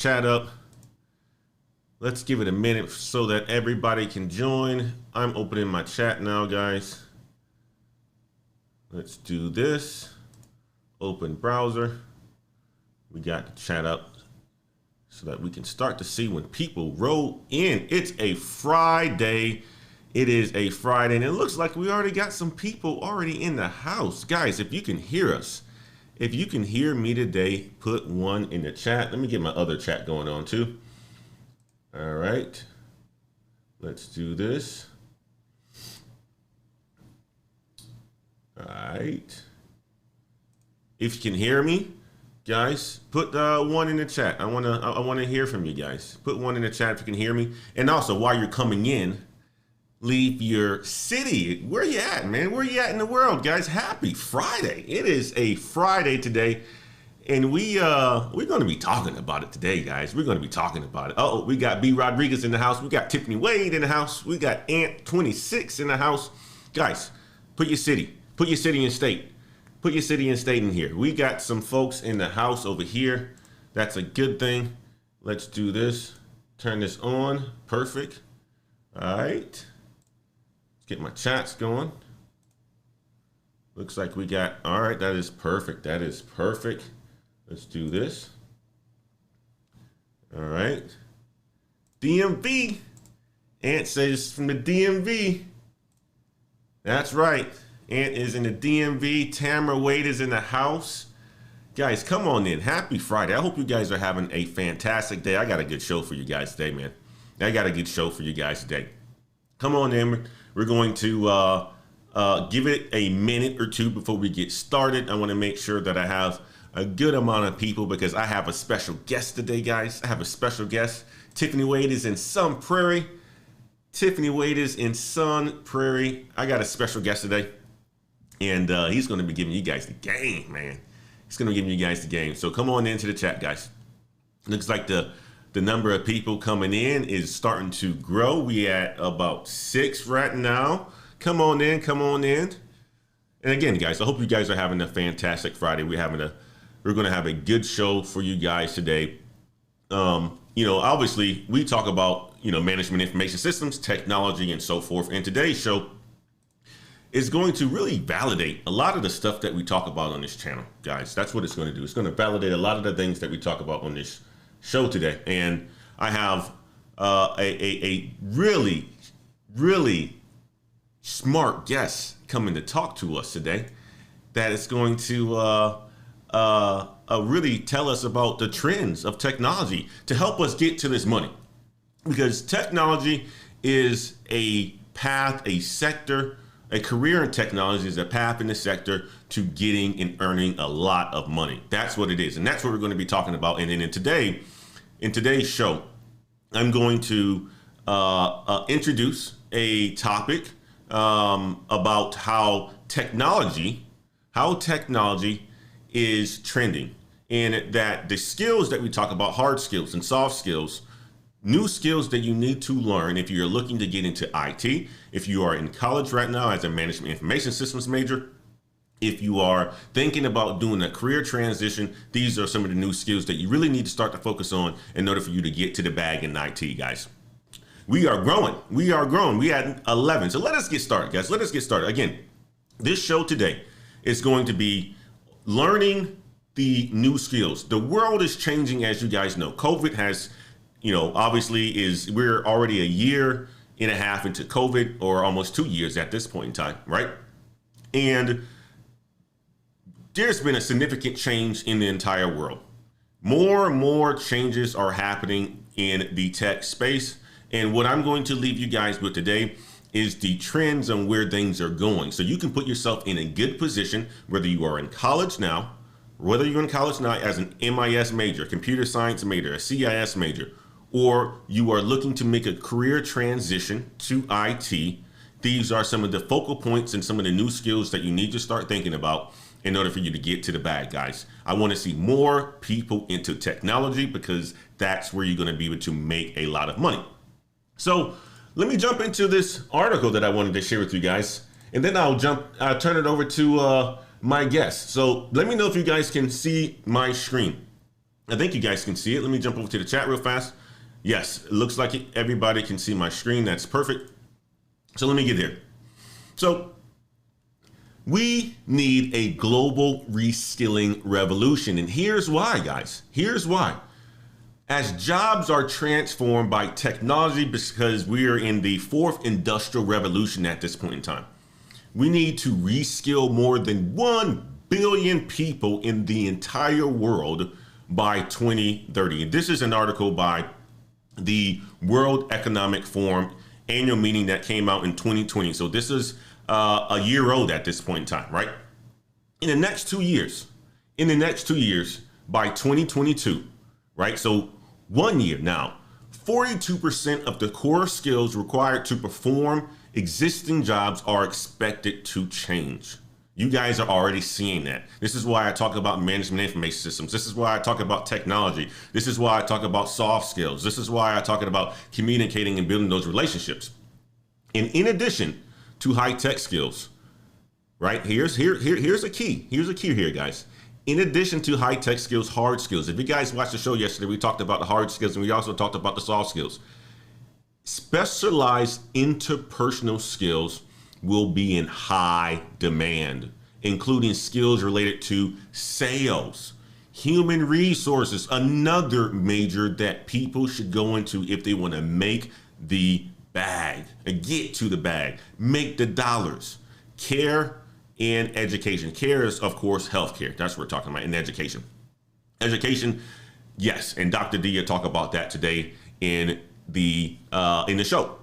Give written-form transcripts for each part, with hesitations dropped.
chat up. Let's give it a minute so that everybody can join. I'm opening my chat now, guys. Let's do this. Open browser. We got the chat up so that we can start to see when people roll in. It's a Friday. It is a Friday, and it looks like we already got some people already in the house. Guys, if you can hear us, if you can hear me today, put one in the chat. Let me get my other chat going on too. All right, let's do this. All right. If you can hear me, guys, put one in the chat. I wanna hear from you guys. Put one in the chat if you can hear me. And also, while you're coming in, leave your city. Where you at, man? Where you at in the world, guys? Happy Friday. It is a Friday today, and we're going to be talking about it today, guys. We're going to be talking about it. Uh-oh, we got B. Rodriguez in the house. We got Tiffany Wade in the house. We got Ant26 in the house. Guys, put your city and state. Put your city and state in here. We got some folks in the house over here. That's a good thing. Let's do this. Turn this on. Perfect. All right. Get my chats going. Looks like we got, all right, that is perfect. That is perfect. Let's do this. All right. DMV. Ant says from the DMV. That's right. Ant is in the DMV. Tamara Wade is in the house. Guys, come on in. Happy Friday. I hope you guys are having a fantastic day. I got a good show for you guys today, man. I got a good show for you guys today. Come on in. We're going to give it a minute or two before we get started. I want to make sure that I have a good amount of people because I have a special guest today, guys. I have a special guest. Tiffany Wade is in Sun Prairie. Tiffany Wade is in Sun Prairie. I got a special guest today, and he's going to be giving you guys the game, man. He's going to be giving you guys the game. So come on into the chat, guys. Looks like the number of people coming in is starting to grow. We at about 6 right now. Come on in, come on in. And again, guys, I hope you guys are having a fantastic Friday. We're going to have a good show for you guys today. Obviously we talk about, management information systems, technology, and so forth. And today's show is going to really validate a lot of the stuff that we talk about on this channel, guys. That's what it's going to do. It's going to validate a lot of the things that we talk about on this show today. And I have a really, really smart guest coming to talk to us today that is going to really tell us about the trends of technology to help us get to this money. Because technology is a path, a sector, a career in technology is a path in the sector to getting and earning a lot of money. That's what it is. And that's what we're going to be talking about. And then in today's show, I'm going to introduce a topic about how technology is trending, and that the skills that we talk about, hard skills and soft skills, new skills that you need to learn if you're looking to get into IT, if you are in college right now as a management information systems major, if you are thinking about doing a career transition, these are some of the new skills that you really need to start to focus on in order for you to get to the bag in IT, guys. We are growing. We had 11. So let us get started, guys. Let us get started. Again, this show today is going to be learning the new skills. The world is changing, as you guys know. COVID has, obviously we're already a year and a half into COVID, or almost 2 years at this point in time, right? And there's been a significant change in the entire world. More and more changes are happening in the tech space. And what I'm going to leave you guys with today is the trends on where things are going. So you can put yourself in a good position, whether you are in college now, as an MIS major, computer science major, a CIS major, or you are looking to make a career transition to IT. These are some of the focal points and some of the new skills that you need to start thinking about in order for you to get to the bag, guys. I want to see more people into technology because that's where you're going to be able to make a lot of money. So let me jump into this article that I wanted to share with you guys, and then I'll turn it over to my guest. So let me know if you guys can see my screen. I think you guys can see it. Let me jump over to the chat real fast. Yes, it looks like everybody can see my screen. That's perfect. So let me get here. So we need a global reskilling revolution. And here's why, guys. Here's why. As jobs are transformed by technology, because we are in the fourth industrial revolution at this point in time, we need to reskill more than 1 billion people in the entire world by 2030. This is an article by the World Economic Forum annual meeting that came out in 2020. So this is a year old at this point in time, right? In the next 2 years, by 2022, right? So 1 year now, 42% of the core skills required to perform existing jobs are expected to change. You guys are already seeing that. This is why I talk about management information systems. This is why I talk about technology. This is why I talk about soft skills. This is why I talk about communicating and building those relationships. And in addition to high tech skills, right? Here's a key. Here's a key here, guys. In addition to high tech skills, hard skills. If you guys watched the show yesterday, we talked about the hard skills and we also talked about the soft skills. Specialized interpersonal skills will be in high demand, including skills related to sales, human resources, another major that people should go into if they want to make the bag, get to the bag, make the dollars. Care and education. Care is, of course, healthcare. That's what we're talking about in education. Education, yes, and Dr. D will talk about that today in the show.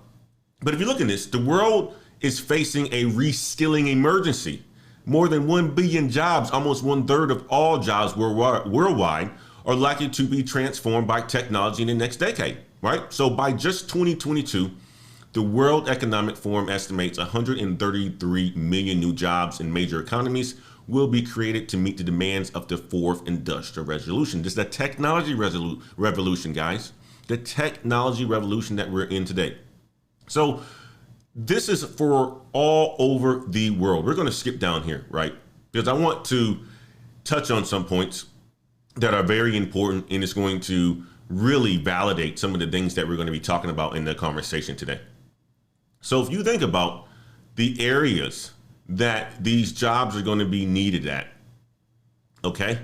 But if you look at this, the world is facing a reskilling emergency. More than 1 billion jobs, almost 1/3 of all jobs worldwide, are likely to be transformed by technology in the next decade, right? So by just 2022, the World Economic Forum estimates 133 million new jobs in major economies will be created to meet the demands of the fourth industrial revolution. This is the technology revolution, guys. The technology revolution that we're in today. So this is for all over the world. We're going to skip down here, right? Because I want to touch on some points that are very important, and it's going to really validate some of the things that we're going to be talking about in the conversation today. So if you think about the areas that these jobs are going to be needed at, okay?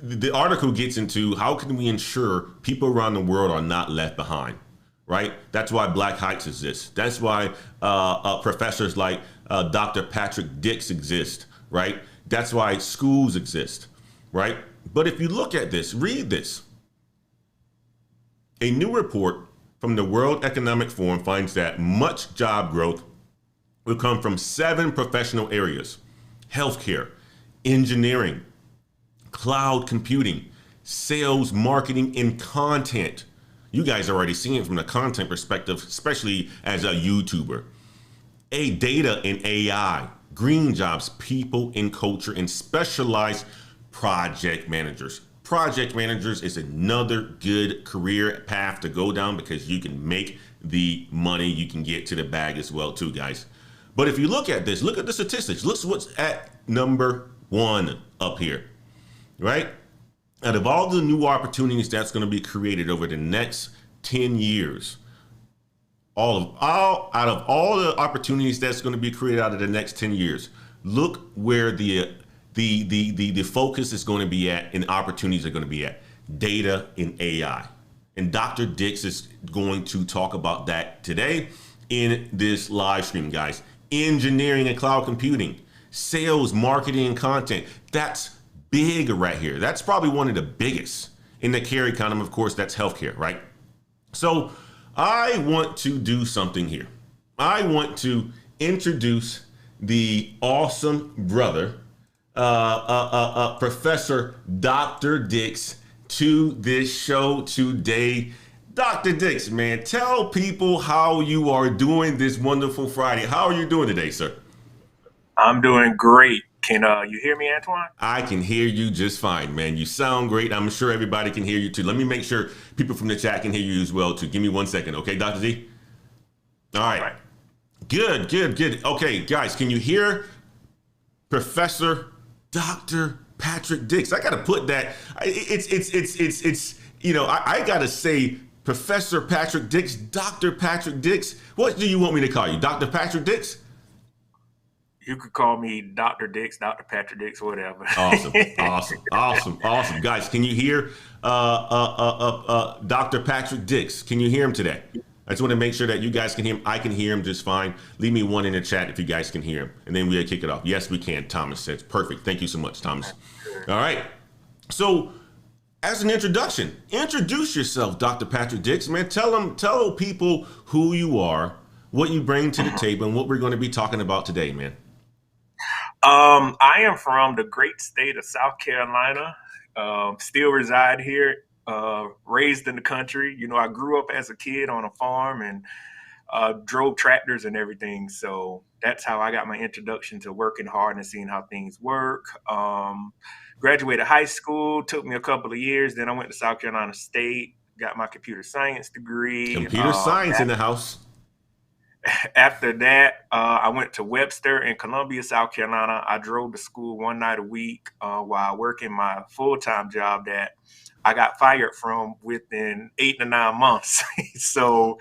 The article gets into how can we ensure people around the world are not left behind, right? That's why Black Heights exists. That's why professors like Dr. Patrick Dix exist, right? That's why schools exist, right? But if you look at this, read this. A new report from the World Economic Forum finds that much job growth will come from 7 professional areas: healthcare, engineering, cloud computing, sales, marketing, and content. You guys are already seeing it from the content perspective, especially as a YouTuber. Data and AI, green jobs, people and culture, and specialized project managers. Project managers is another good career path to go down because you can make the money, you can get to the bag as well too, guys. But if you look at this, look at the statistics. Look what's at number 1 up here, right? Out of all the new opportunities that's going to be created over the next 10 years, out of all the opportunities that's going to be created out of the next 10 years, look where the focus is going to be at and opportunities are going to be at: data and AI. And Dr. Dix is going to talk about that today in this live stream, guys. Engineering and cloud computing, sales, marketing, and content. That's big right here. That's probably one of the biggest in the care economy. Of course, that's healthcare, right? So I want to do something here. I want to introduce the awesome brother, Professor Dr. Dix, to this show today. Dr. Dix, man, tell people how you are doing this wonderful Friday. How are you doing today, sir? I'm doing great. Can you hear me, Antoine? I can hear you just fine, man. You sound great. I'm sure everybody can hear you too. Let me make sure people from the chat can hear you as well too. Give me 1 second, okay, Dr. Z? All right. Good. Okay, guys, can you hear Professor Dr. Patrick Dix. I got to put that. It's I got to say Professor Patrick Dix, Dr. Patrick Dix. What do you want me to call you? Dr. Patrick Dix? You could call me Dr. Dix, Dr. Patrick Dix, whatever. Awesome. Guys, can you hear Dr. Patrick Dix? Can you hear him today? I just want to make sure that you guys can hear him. I can hear him just fine. Leave me one in the chat if you guys can hear him. And then we'll kick it off. Yes, we can, Thomas says. Perfect. Thank you so much, Thomas. All right. So as an introduction, introduce yourself, Dr. Patrick Dix. Man, tell people who you are, what you bring to the table, and what we're going to be talking about today, man. I am from the great state of South Carolina. Still reside here. Raised in the country. I grew up as a kid on a farm and drove tractors and everything. So that's how I got my introduction to working hard and seeing how things work. Graduated high school, took me a couple of years. Then I went to South Carolina State, got my computer science degree. Computer science in the house. After that, I went to Webster in Columbia, South Carolina. I drove to school one night a week while working my full-time job that I got fired from within 8 to 9 months. So,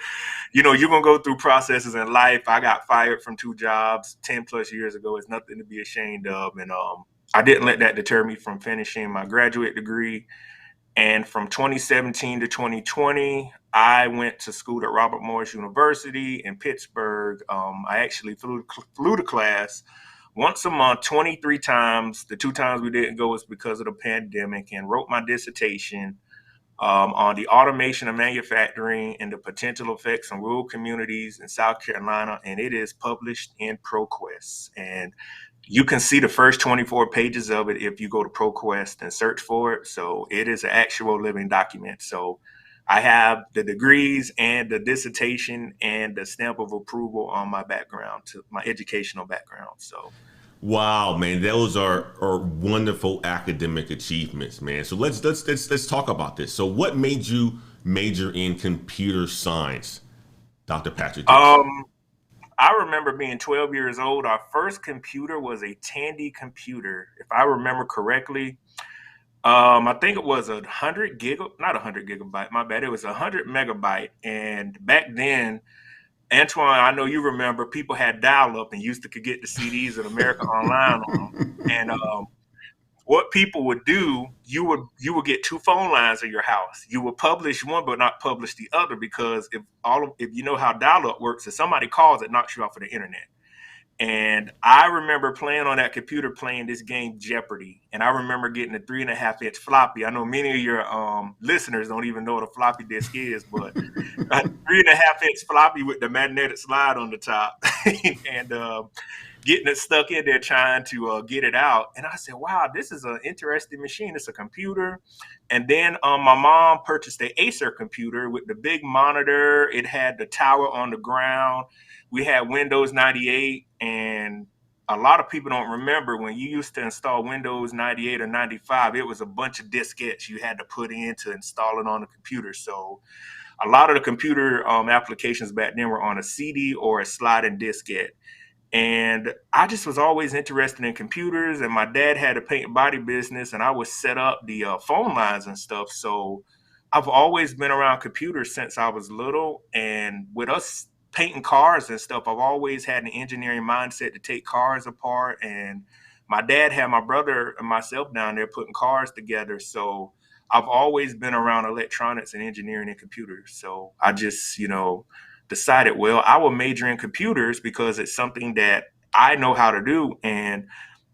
you're going to go through processes in life. I got fired from 2 jobs 10 plus years ago. It's nothing to be ashamed of. And I didn't let that deter me from finishing my graduate degree. And from 2017 to 2020, I went to school at Robert Morris University in Pittsburgh. I actually flew to class once a month, 23 times. The 2 times we didn't go was because of the pandemic, and wrote my dissertation on the automation of manufacturing and the potential effects on rural communities in South Carolina. And it is published in ProQuest. And you can see the first 24 pages of it if you go to ProQuest and search for it. So it is an actual living document. So I have the degrees and the dissertation and the stamp of approval on my background, to my educational background. So, wow, man, those are wonderful academic achievements, man. So let's talk about this. So, what made you major in computer science, Dr. Patrick? I remember being 12 years old. Our first computer was a Tandy computer, if I remember correctly. I think it was not 100 gigabyte, my bad. It was 100 megabyte. And back then, Antoine, I know you remember, people had dial-up and could get the CDs of America Online on them. And what people would do, you would get 2 phone lines in your house. You would publish one, but not publish the other, because if you know how dial-up works, if somebody calls, it knocks you off of the internet. And I remember playing on that computer, playing this game Jeopardy. And I remember getting a 3.5-inch floppy. I know many of your listeners don't even know what a floppy disk is, but a 3.5-inch floppy with the magnetic slide on the top, and getting it stuck in there trying to get it out. And I said, wow, this is an interesting machine. It's a computer. And then my mom purchased an Acer computer with the big monitor. It had the tower on the ground. We had Windows 98, and a lot of people don't remember when you used to install Windows 98 or 95, it was a bunch of diskettes you had to put in to install it on the computer. So a lot of the computer applications back then were on a CD or a sliding diskette. And I just was always interested in computers, and my dad had a paint and body business, and I would set up the phone lines and stuff. So I've always been around computers since I was little, and with us painting cars and stuff, I've always had an engineering mindset to take cars apart. And my dad had my brother and myself down there putting cars together. So I've always been around electronics and engineering and computers. So I just, decided, well, I will major in computers because it's something that I know how to do. And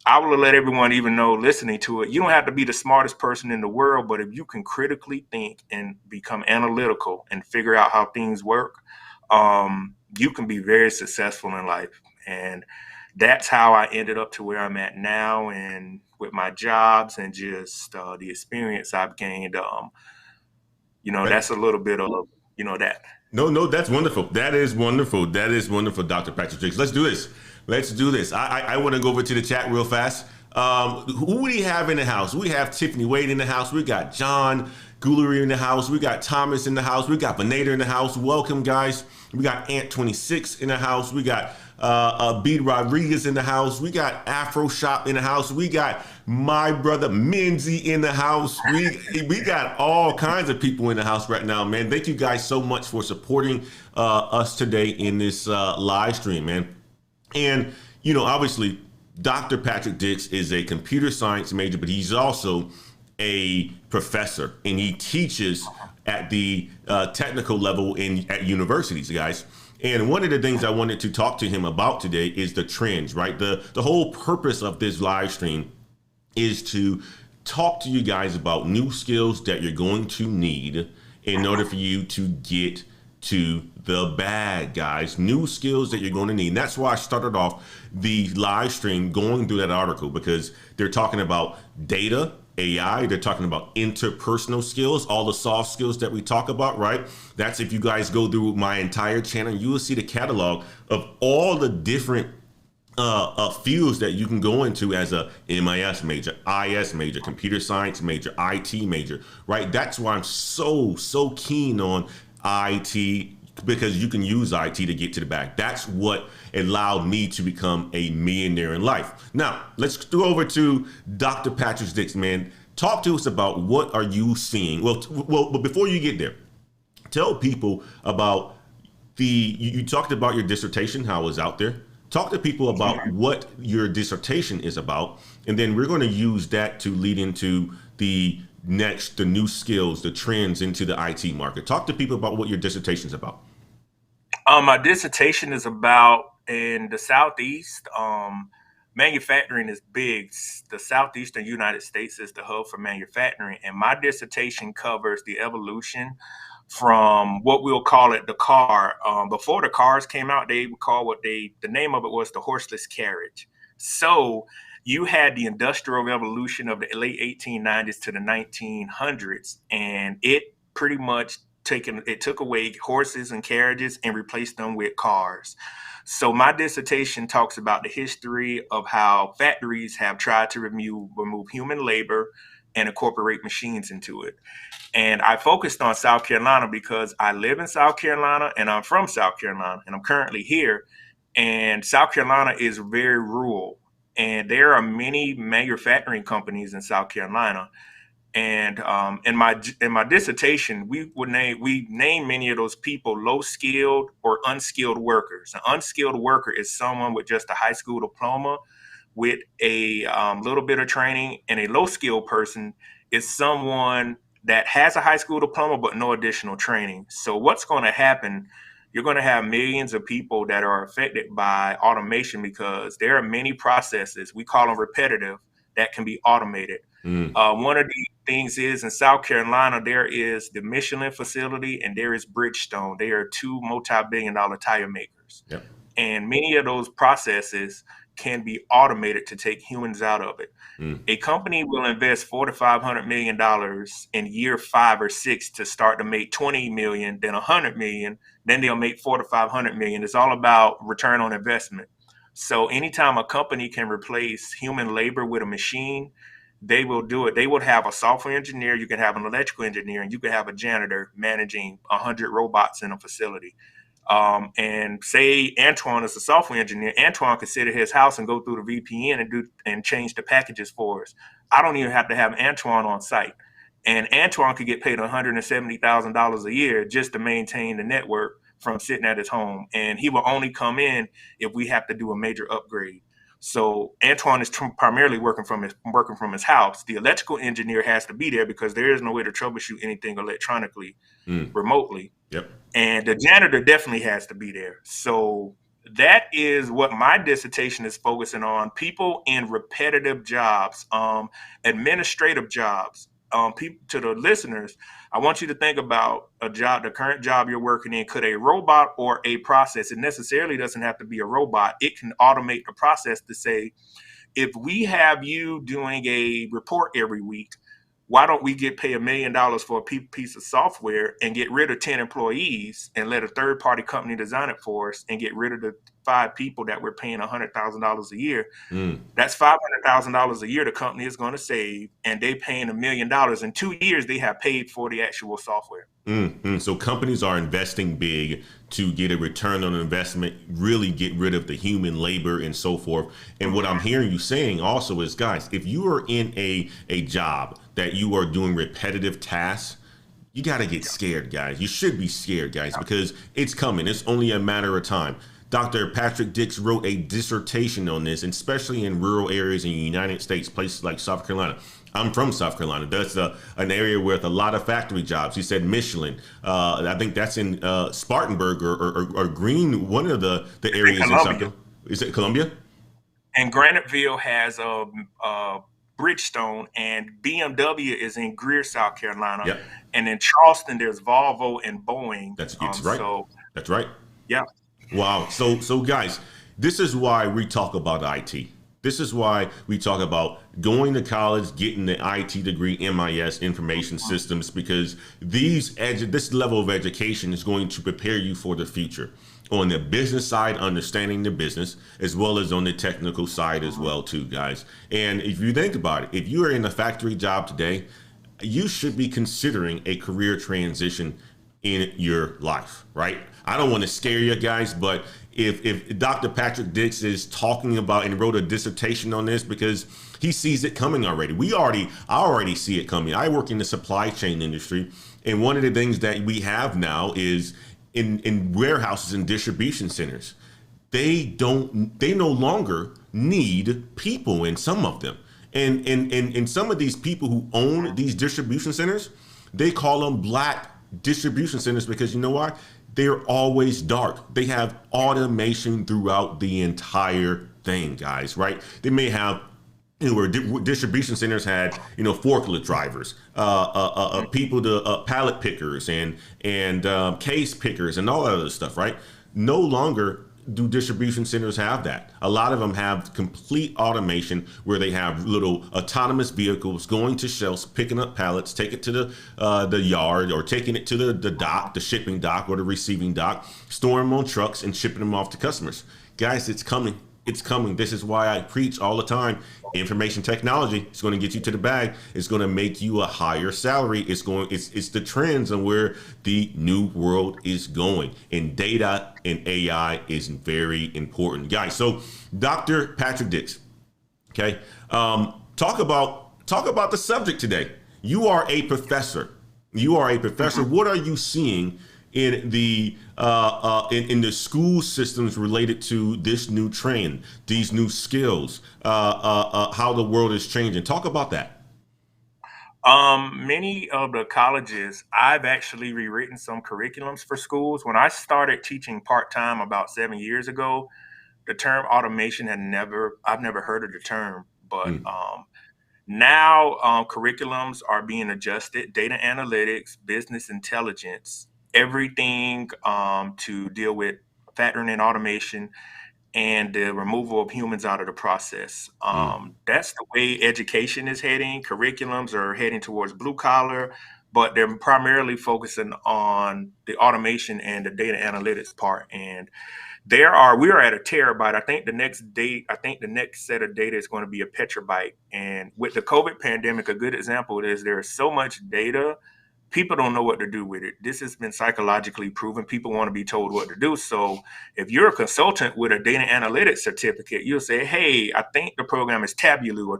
I will let everyone even know listening to it, you don't have to be the smartest person in the world, but if you can critically think and become analytical and figure out how things work, you can be very successful in life. And that's how I ended up to where I'm at now, and with my jobs and just the experience I've gained. That's a little bit of, that. No, that's wonderful. That is wonderful. Dr. Patrick Dix. Let's do this. I want to go over to the chat real fast. Who do we have in the house? We have Tiffany Wade in the house. We got John Goolery in the house. We got Thomas in the house. We got Benader in the house. Welcome, guys. We got Ant26 in the house. We got B Rodriguez in the house. We got Afro Shop in the house. We got my brother Menzi in the house. We got all kinds of people in the house right now, man. Thank you guys so much for supporting us today in this live stream, man. And obviously, Dr. Patrick Dix is a computer science major, but he's also a professor, and he teaches at the technical level at universities, guys. And one of the things I wanted to talk to him about today is the trends, right? The whole purpose of this live stream is to talk to you guys about new skills that you're going to need in order for you to get to the bag, guys. New skills that you're going to need. And that's why I started off the live stream going through that article, because they're talking about data, AI, they're talking about interpersonal skills, all the soft skills that we talk about, right? That's, if you guys go through my entire channel, you will see the catalog of all the different fields that you can go into as a MIS major, IS major, computer science major, IT major, right? That's why I'm so keen on IT, because you can use IT to get to the bag. That's what allowed me to become a millionaire in life. Now, let's go over to Dr. Patrick Dix, man. Talk to us about what are you seeing. But before you get there, tell people about you talked about your dissertation, how it was out there. Talk to people about what your dissertation is about, and then we're going to use that to lead into the new skills, the trends into the IT market. Talk to people about what your dissertation is about. My dissertation is about, in the Southeast, manufacturing is big. The Southeastern United States is the hub for manufacturing, and my dissertation covers the evolution from what we'll call it the car. Before the cars came out, they would call the name of it was the horseless carriage. So you had the industrial revolution of the late 1890s to the 1900s, and it pretty much took away horses and carriages and replaced them with cars. So my dissertation talks about the history of how factories have tried to remove human labor and incorporate machines into it. And I focused on South Carolina because I live in South Carolina and I'm from South Carolina and I'm currently here. And South Carolina is very rural, and there are many manufacturing companies in South Carolina. And in my dissertation, we name many of those people low skilled or unskilled workers. An unskilled worker is someone with just a high school diploma with a little bit of training, and a low skilled person is someone that has a high school diploma but no additional training. So what's going to happen? You're going to have millions of people that are affected by automation because there are many processes, we call them repetitive, that can be automated. One of the things is, in South Carolina, there is the Michelin facility and there is Bridgestone. They are two multi-billion-dollar tire makers. Yep. And many of those processes can be automated to take humans out of it. A company will invest $400 to $500 million in year 5 or 6 to start to make 20 million, then 100 million, then they'll make 400 to 500 million. It's all about return on investment. So anytime a company can replace human labor with a machine, they will do it. They would have a software engineer, you can have an electrical engineer, and you can have a janitor managing 100 robots in a facility. And say Antoine is a software engineer. Antoine could sit at his house and go through the VPN and change the packages for us. I don't even have to have Antoine on site. And Antoine could get paid $170,000 a year just to maintain the network from sitting at his home. And he will only come in if we have to do a major upgrade. So Antoine is primarily working from his house. The electrical engineer has to be there because there is no way to troubleshoot anything electronically remotely. Yep. And the janitor definitely has to be there. So that is what my dissertation is focusing on. People in repetitive jobs, administrative jobs. People, to the listeners, I want you to think about a job, the current job you're working in. Could a robot or a process, it necessarily doesn't have to be a robot, it can automate the process to say, if we have you doing a report every week, why don't we get pay $1 million for a piece of software and get rid of 10 employees and let a third party company design it for us and get rid of the 5 people that we're paying $100,000 a year? Mm. That's $500,000 a year the company is going to save, and they paying $1 million. In 2 years, they have paid for the actual software. So companies are investing big to get a return on investment, really get rid of the human labor and so forth. And what I'm hearing you saying also is, guys, if you are in a job that you are doing repetitive tasks, you got to get scared, guys. You should be scared, guys, because it's coming. It's only a matter of time. Dr. Patrick Dix wrote a dissertation on this, especially in rural areas in the United States, places like South Carolina. I'm from South Carolina. That's an area with a lot of factory jobs. He said Michelin. I think that's in Spartanburg or Green, one of the areas in South Carolina. Is it Columbia? And Graniteville has Bridgestone, and BMW is in Greer, South Carolina. Yep. And in Charleston, there's Volvo and Boeing. That's right. So, that's right. Yeah. Wow. So guys, this is why we talk about IT. This is why we talk about going to college, getting the IT degree, MIS, information systems, because this level of education is going to prepare you for the future. On the business side, understanding the business, as well as on the technical side as well, too, guys. And if you think about it, if you are in a factory job today, you should be considering a career transition in your life, right? I don't want to scare you guys, but if Dr. Patrick Dix is talking about and wrote a dissertation on this because he sees it coming already. I already see it coming. I work in the supply chain industry, and one of the things that we have now is in warehouses and distribution centers, they no longer need people in some of them. And some of these people who own these distribution centers, they call them black distribution centers because you know why? They're always dark. They have automation throughout the entire thing, guys, right? They may have, where distribution centers had, forklift drivers, people to pallet pickers and case pickers and all that other stuff, right? No longer do distribution centers have that. A lot of them have complete automation where they have little autonomous vehicles going to shelves, picking up pallets, take it to the yard, or taking it to the dock, the shipping dock or the receiving dock, storing them on trucks and shipping them off to customers. Guys, it's coming. It's coming. This is why I preach all the time. Information technology is going to get you to the bag. It's going to make you a higher salary. It's the trends on where the new world is going. And data and AI is very important, guys. So, Dr. Patrick Dix, okay, talk about the subject today. You are a professor. What are you seeing in the school systems related to this new trend, these new skills, how the world is changing? Talk about that. Many of the colleges, I've actually rewritten some curriculums for schools. When I started teaching part-time about 7 years ago, the term automation I've never heard of the term, but now curriculums are being adjusted, data analytics, business intelligence, everything to deal with factoring in automation and the removal of humans out of the process. That's the way education is heading. Curriculums are heading towards blue collar, but they're primarily focusing on the automation and the data analytics part. And we are at a terabyte. I think the next set of data is going to be a petabyte. And with the COVID pandemic, a good example is there's so much data, people don't know what to do with it. This has been psychologically proven. People want to be told what to do. So if you're a consultant with a data analytics certificate, you'll say, hey, I think the program is Tableau.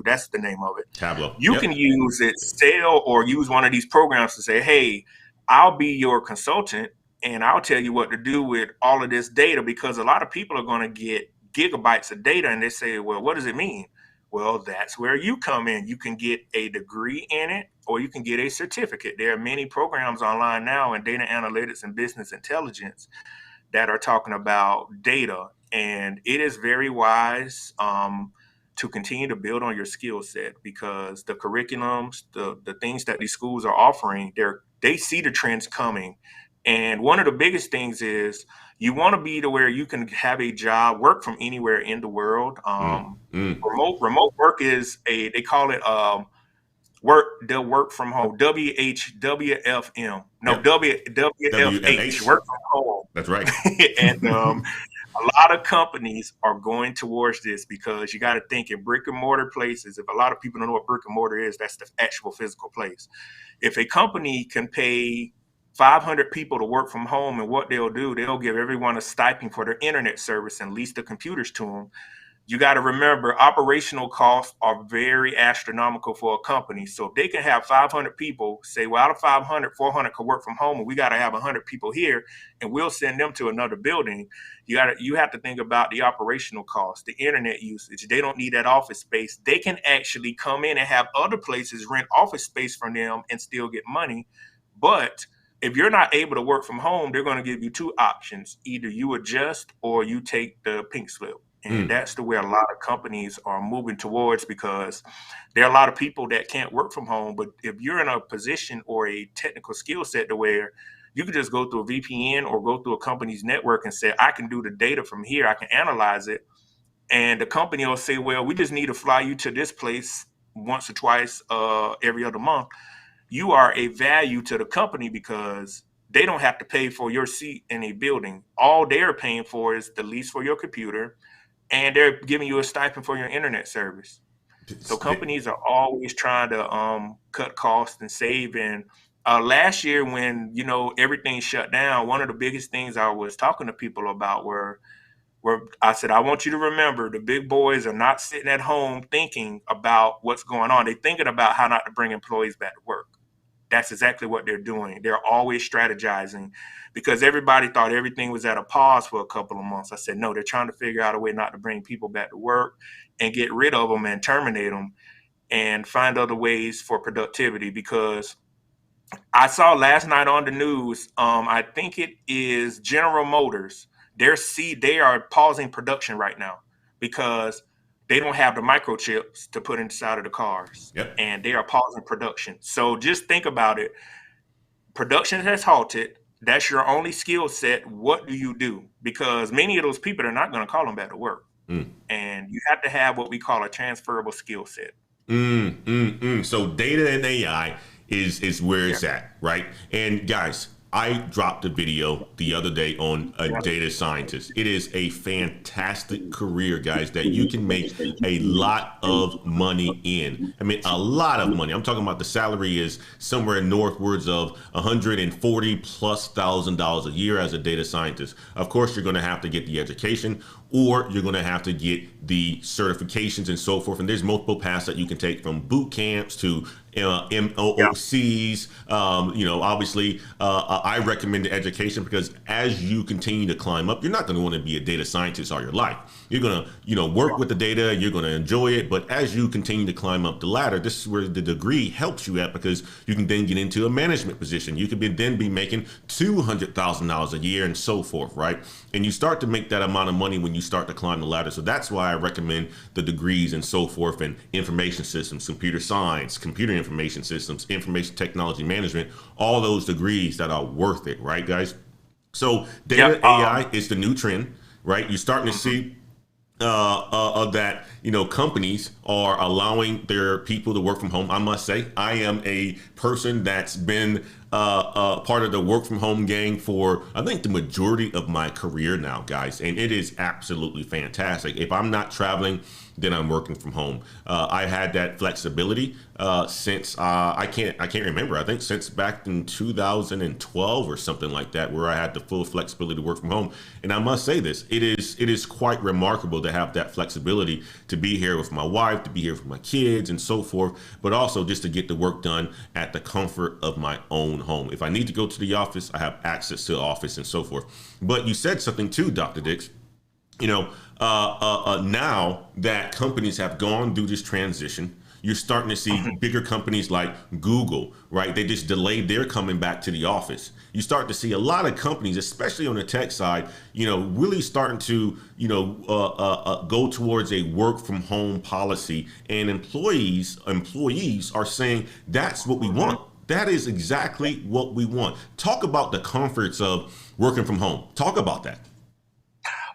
That's the name of it. Tableau. You can use it, sell, or use one of these programs to say, hey, I'll be your consultant and I'll tell you what to do with all of this data, because a lot of people are going to get gigabytes of data and they say, well, what does it mean? Well, that's where you come in. You can get a degree in it, or you can get a certificate. There are many programs online now in data analytics and business intelligence that are talking about data. And it is very wise to continue to build on your skill set, because the curriculums, the things that these schools are offering, they see the trends coming. And one of the biggest things is you want to be to where you can have a job, work from anywhere in the world. Remote work is they call it they'll work from home. WHWFM. No, Yep. WWFH, WFH. work from home. That's right. And a lot of companies are going towards this because you got to think in brick and mortar places. If a lot of people don't know what brick and mortar is, that's the actual physical place. If a company can pay 500 people to work from home, and what they'll do, they'll give everyone a stipend for their internet service and lease the computers to them. You got to remember, operational costs are very astronomical for a company. So if they can have 500 people, say, well, out of 500, 400 could work from home, and we got to have 100 people here, and we'll send them to another building. You have to think about the operational costs, the internet usage. They don't need that office space. They can actually come in and have other places rent office space from them and still get money. But if you're not able to work from home, they're going to give you two options. Either you adjust or you take the pink slip. And that's the way a lot of companies are moving towards, because there are a lot of people that can't work from home. But if you're in a position or a technical skill set to where you can just go through a VPN or go through a company's network and say, I can do the data from here, I can analyze it. And the company will say, well, we just need to fly you to this place once or twice every other month. You are a value to the company because they don't have to pay for your seat in a building. All they're paying for is the lease for your computer, and they're giving you a stipend for your internet service. So companies are always trying to cut costs and save. And last year, when everything shut down, one of the biggest things I was talking to people about were I said, I want you to remember, the big boys are not sitting at home thinking about what's going on. They're thinking about how not to bring employees back to work. That's exactly what they're doing. They're always strategizing, because everybody thought everything was at a pause for a couple of months. I said, no, they're trying to figure out a way not to bring people back to work and get rid of them and terminate them and find other ways for productivity. Because I saw last night on the news, I think it is General Motors. They are pausing production right now because they don't have the microchips to put inside of the cars. Yep. And they are pausing production. So just think about it. Production has halted. That's your only skill set. What do you do? Because many of those people are not going to call them back to work. And you have to have what we call a transferable skill set. So data and AI is where it's at, right? And guys, I dropped a video the other day on a data scientist. It is a fantastic career, guys, that you can make a lot of money in. I mean, a lot of money. I'm talking about the salary is somewhere northwards of $140,000+ a year as a data scientist. Of course, you're going to have to get the education, or you're going to have to get the certifications and so forth. And there's multiple paths that you can take, from boot camps to MOOCs. Obviously, I recommend the education, because as you continue to climb up, you're not going to want to be a data scientist all your life. You're going to, work with the data. You're going to enjoy it. But as you continue to climb up the ladder, this is where the degree helps you at, because you can then get into a management position. You could then be making $200,000 a year and so forth, right? And you start to make that amount of money when you start to climb the ladder. So that's why I recommend the degrees and so forth, and information systems, computer science, computer information systems, information technology management, all those degrees that are worth it, right, guys? So data AI is the new trend, right? You're starting to see that companies are allowing their people to work from home. I must say, I am a person that's been part of the work from home gang for, I think, the majority of my career now, guys, and it is absolutely fantastic. If I'm not traveling, then I'm working from home. I had that flexibility since I can't remember. I think since back in 2012 or something like that, where I had the full flexibility to work from home. And I must say this: it is quite remarkable to have that flexibility, to be here with my wife, to be here with my kids, and so forth. But also just to get the work done at the comfort of my own home. If I need to go to the office, I have access to the office and so forth. But you said something too, Dr. Dix. Now that companies have gone through this transition, you're starting to see bigger companies like Google, right? They just delayed their coming back to the office. You start to see a lot of companies, especially on the tech side, really starting to, go towards a work from home policy, and employees are saying that's what we want. That is exactly what we want. Talk about the comforts of working from home. Talk about that.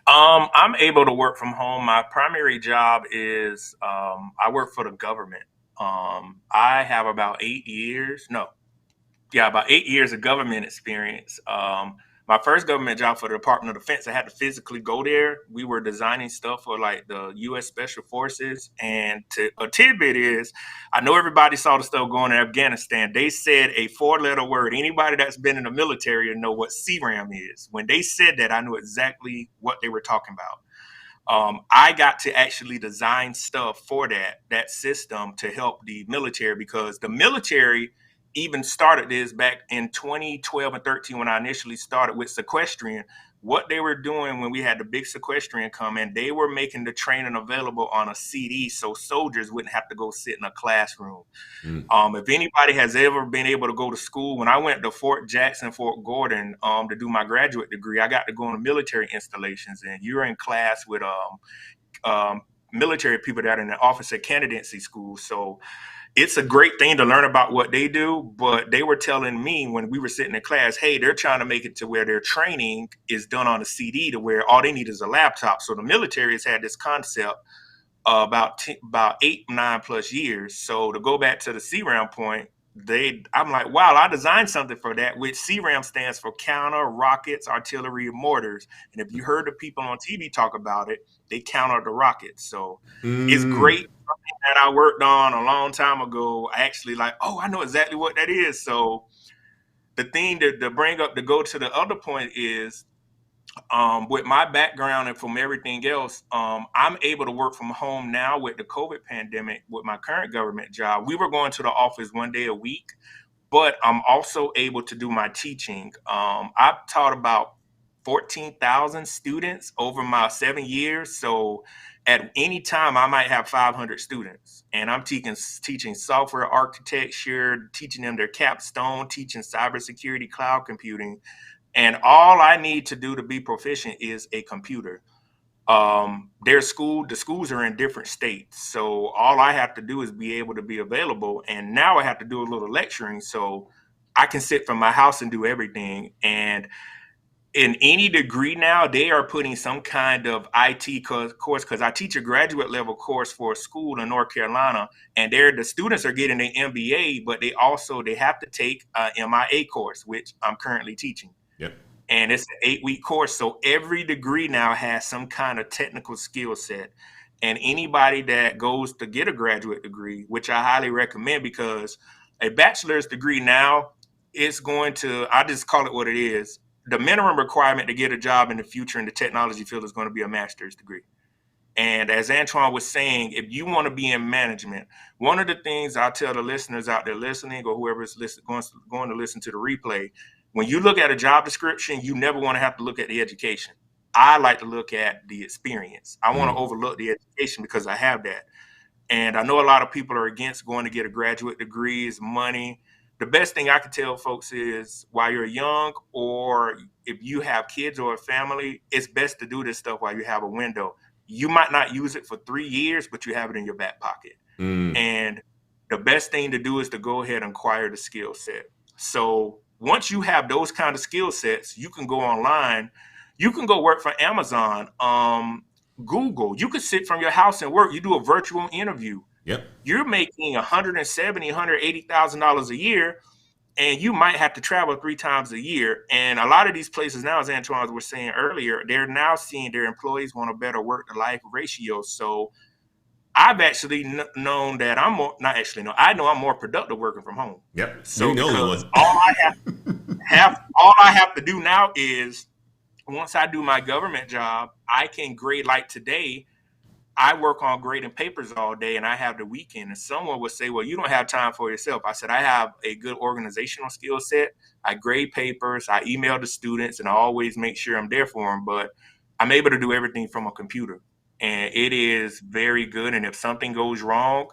I'm able to work from home. My primary job is I work for the government. I have about 8 years. No, yeah, about 8 years of government experience. My first government job for the Department of Defense, I had to physically go there. We were designing stuff for like the U.S. Special Forces. And a tidbit is, I know everybody saw the stuff going in Afghanistan. They said a four-letter word. Anybody that's been in the military know what CRAM is. When they said that, I knew exactly what they were talking about. I got to actually design stuff for that system to help the military, because the military even started this back in 2012 and 13 when I initially started with sequestrian. What they were doing when we had the big sequestrian come in, they were making the training available on a CD so soldiers wouldn't have to go sit in a classroom. Mm. If anybody has ever been able to go to school, when I went to Fort Jackson, Fort Gordon, to do my graduate degree, I got to go into military installations, and you're in class with military people that are in the officer candidacy school. So it's a great thing to learn about what they do. But they were telling me when we were sitting in class, hey, they're trying to make it to where their training is done on a CD to where all they need is a laptop. So the military has had this concept about 8, 9+ years. So to go back to the CRAM point, I'm like, wow, I designed something for that, which CRAM stands for counter rockets, artillery, and mortars. And if you heard the people on TV talk about it, they counter the rockets. So it's Mm. great. Something that I worked on a long time ago. I actually like, oh, I know exactly what that is. So the thing to bring up to go to the other point is, with my background and from everything else, I'm able to work from home now with the COVID pandemic. With my current government job, we were going to the office 1 day a week, but I'm also able to do my teaching. I've taught about 14,000 students over my 7 years. So at any time, I might have 500 students, and I'm teaching software architecture, teaching them their capstone, teaching cybersecurity, cloud computing, and all I need to do to be proficient is a computer. The schools are in different states, so all I have to do is be able to be available. And now I have to do a little lecturing, so I can sit from my house and do everything. And in any degree now, they are putting some kind of IT course, because I teach a graduate level course for a school in North Carolina, and the students are getting an MBA, but they have to take a MIA course, which I'm currently teaching, Yep. and it's an 8-week course. So every degree now has some kind of technical skill set. And anybody that goes to get a graduate degree, which I highly recommend, because a bachelor's degree now, I just call it what it is. The minimum requirement to get a job in the future in the technology field is going to be a master's degree. And as Antoine was saying, if you want to be in management, one of the things I tell the listeners out there listening, or whoever's going to listen to the replay, when you look at a job description, you never want to have to look at the education. I like to look at the experience. I want to Mm. overlook the education because I have that. And I know a lot of people are against going to get a graduate degree, is money. The best thing I can tell folks is, while you're young, or if you have kids or a family, it's best to do this stuff while you have a window. You might not use it for 3 years, but you have it in your back pocket. Mm. And the best thing to do is to go ahead and acquire the skill set. So once you have those kind of skill sets, you can go online. You can go work for Amazon, Google. You could sit from your house and work. You do a virtual interview. Yep. You're making $170,000, $180,000 a year, and you might have to travel 3 times a year. And a lot of these places now, as Antoine was saying earlier, they're now seeing their employees want a better work-to-life ratio. So I've actually known that I'm more, not actually no, I know I'm more productive working from home. Yep. So You know the because one. all I have to do now is, once I do my government job, I can grade. Like today, I work on grading papers all day, and I have the weekend. And someone would say, well, you don't have time for yourself. I said, I have a good organizational skill set. I grade papers, I email the students, and I always make sure I'm there for them. But I'm able to do everything from a computer, and it is very good. And if something goes wrong,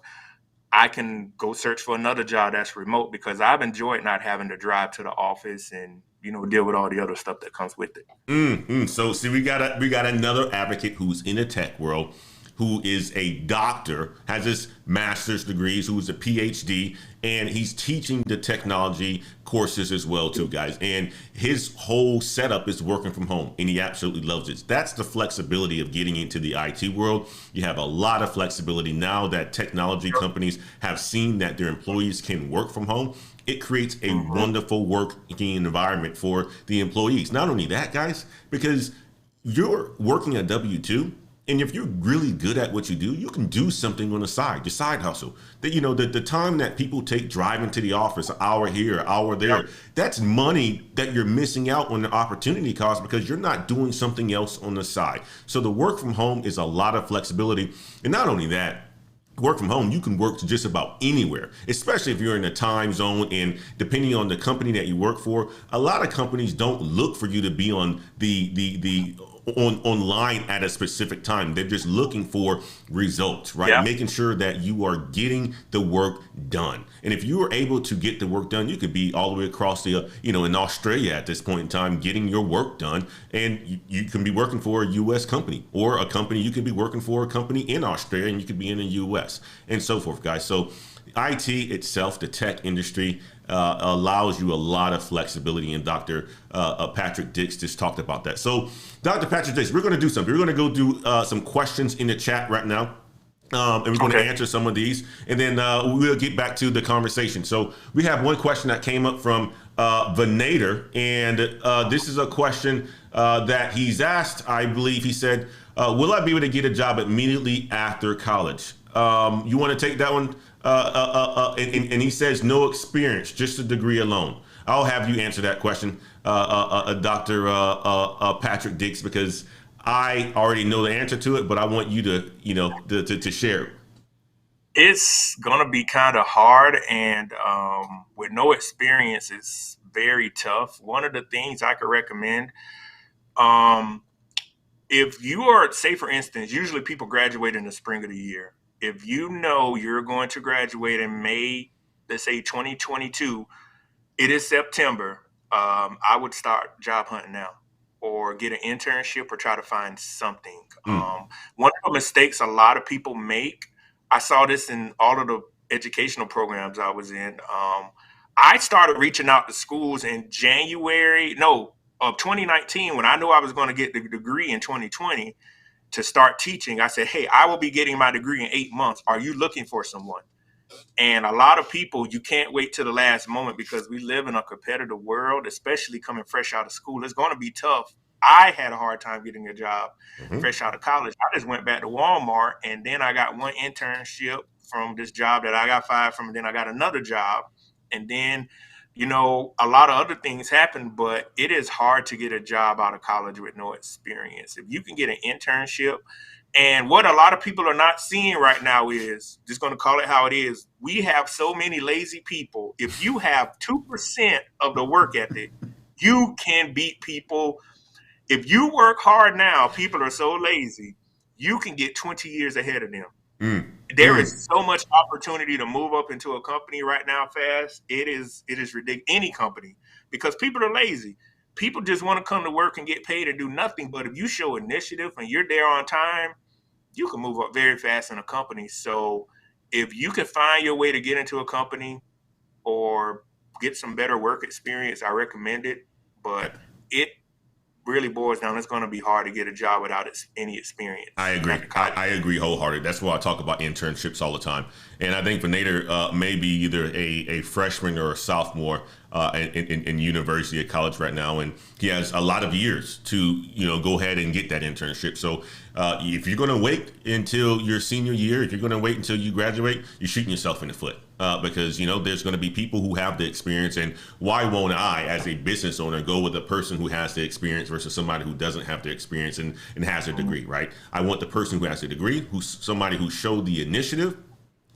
I can go search for another job that's remote, because I've enjoyed not having to drive to the office and deal with all the other stuff that comes with it. So see, we got another advocate who's in the tech world. who is a doctor, has his master's degrees, who's a PhD, and he's teaching the technology courses as well too, guys. And his whole setup is working from home, and he absolutely loves it. That's the flexibility of getting into the IT world. You have a lot of flexibility now that technology companies have seen that their employees can work from home. It creates a wonderful working environment for the employees. Not only that, guys, because you're working a W-2, and if you're really good at what you do, you can do something on the side, your side hustle. That, you know, the time that people take driving to the office, an hour here, an hour there, that's money that you're missing out on the opportunity cost because you're not doing something else on the side. So the work from home is a lot of flexibility. And not only that, work from home, you can work to just about anywhere, especially if you're in a time zone, and depending on the company that you work for, a lot of companies don't look for you to be on online at a specific time. They're just looking for results, right? Yeah. Making sure that you are getting the work done. And if you are able to get the work done, you could be all the way across the, in Australia at this point in time, getting your work done. And you can be working for a U.S. company, or a company, you could be working for a company in Australia, and you could be in the U.S. and so forth, guys. So IT itself, the tech industry, allows you a lot of flexibility, and Dr. Patrick Dix just talked about that. So Dr. Patrick Dix, we're going to do something. We're going to go do some questions in the chat right now. And we're going to answer some of these, and then we'll get back to the conversation. So we have one question that came up from Venator, and this is a question that he's asked. I believe he said, will I be able to get a job immediately after college? You want to take that one? And he says no experience, just a degree alone. I'll have you answer that question, Dr. Patrick Dix, because I already know the answer to it, but I want you to share it. It's gonna be kind of hard, and with no experience, it's very tough. One of the things I could recommend, if you are, say for instance, usually people graduate in the spring of the year. If you know you're going to graduate in May, let's say 2022, it is September, I would start job hunting now, or get an internship, or try to find something. One of the mistakes a lot of people make, I saw this in all of the educational programs I was in. I started reaching out to schools in January of 2019, when I knew I was going to get the degree in 2020 to start teaching. I said, hey, I will be getting my degree in 8 months. Are you looking for someone? And a lot of people, you can't wait till the last moment, because we live in a competitive world, especially coming fresh out of school. It's going to be tough. I had a hard time getting a job fresh out of college. I just went back to Walmart, and then I got one internship from this job that I got fired from, and then I got another job. And then, a lot of other things happened, but it is hard to get a job out of college with no experience. If you can get an internship, and what a lot of people are not seeing right now is, just going to call it how it is, we have so many lazy people. If you have 2% of the work ethic, you can beat people. If you work hard now, people are so lazy, you can get 20 years ahead of them. There is so much opportunity to move up into a company right now fast. It is ridiculous. Any company, because people are lazy. People just want to come to work and get paid and do nothing. But if you show initiative and you're there on time, you can move up very fast in a company. So if you can find your way to get into a company or get some better work experience, I recommend it. But it really boils down, it's going to be hard to get a job without any experience. I agree. I agree wholeheartedly. That's why I talk about internships all the time. And I think Venator may be either a freshman or a sophomore in university at college right now, and he has a lot of years to go ahead and get that internship. So if you're going to wait until your senior year, if you're going to wait until you graduate, you're shooting yourself in the foot. Because there's going to be people who have the experience, and why won't I, as a business owner, go with a person who has the experience versus somebody who doesn't have the experience and has a degree, right? I want the person who has a degree, who's somebody who showed the initiative,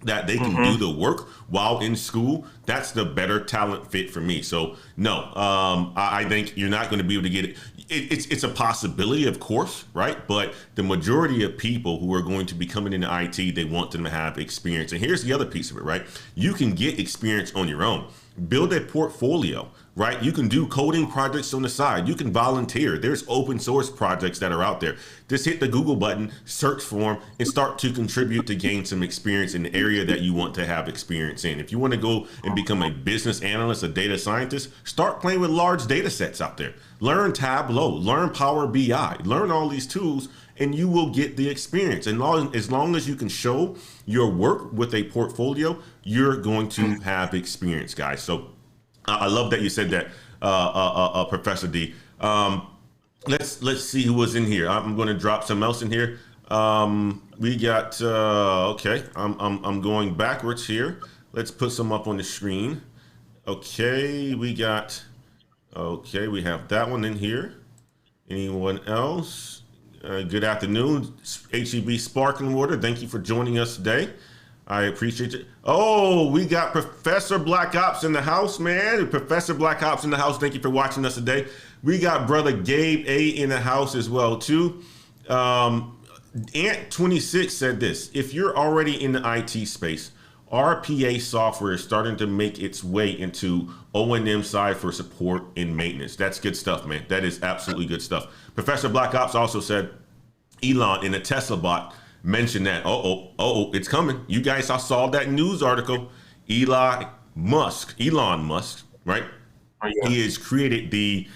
that they can do the work while in school. That's the better talent fit for me. So no, I think you're not going to be able to get it. It's a possibility, of course, right? But the majority of people who are going to be coming into IT, they want them to have experience. And here's the other piece of it, right? You can get experience on your own. Build a portfolio, right? You can do coding projects on the side. You can volunteer. There's open source projects that are out there. Just hit the Google button, search for them, and start to contribute to gain some experience in the area that you want to have experience in. If you want to go and become a business analyst, a data scientist, start playing with large data sets out there. Learn Tableau, learn Power BI, learn all these tools, and you will get the experience. And as long as you can show your work with a portfolio, you're going to have experience, guys. So I love that you said that, Professor D. Let's see who was in here. I'm going to drop some else in here. We got okay. I'm going backwards here. Let's put some up on the screen. Okay, we got. Okay, we have that one in here. Anyone else? Good afternoon, HEB Sparkling Water. Thank you for joining us today. I appreciate it. Oh, we got Professor Black Ops in the house, man. Professor Black Ops in the house. Thank you for watching us today. We got Brother Gabe A in the house as well, too. Ant26 said this: if you're already in the IT space, RPA software is starting to make its way into O&M side for support and maintenance. That's good stuff, man. That is absolutely good stuff. Professor Black Ops also said Elon in a Tesla bot mentioned that, it's coming. You guys, I saw that news article. Elon Musk, right? Oh, yeah. He has created the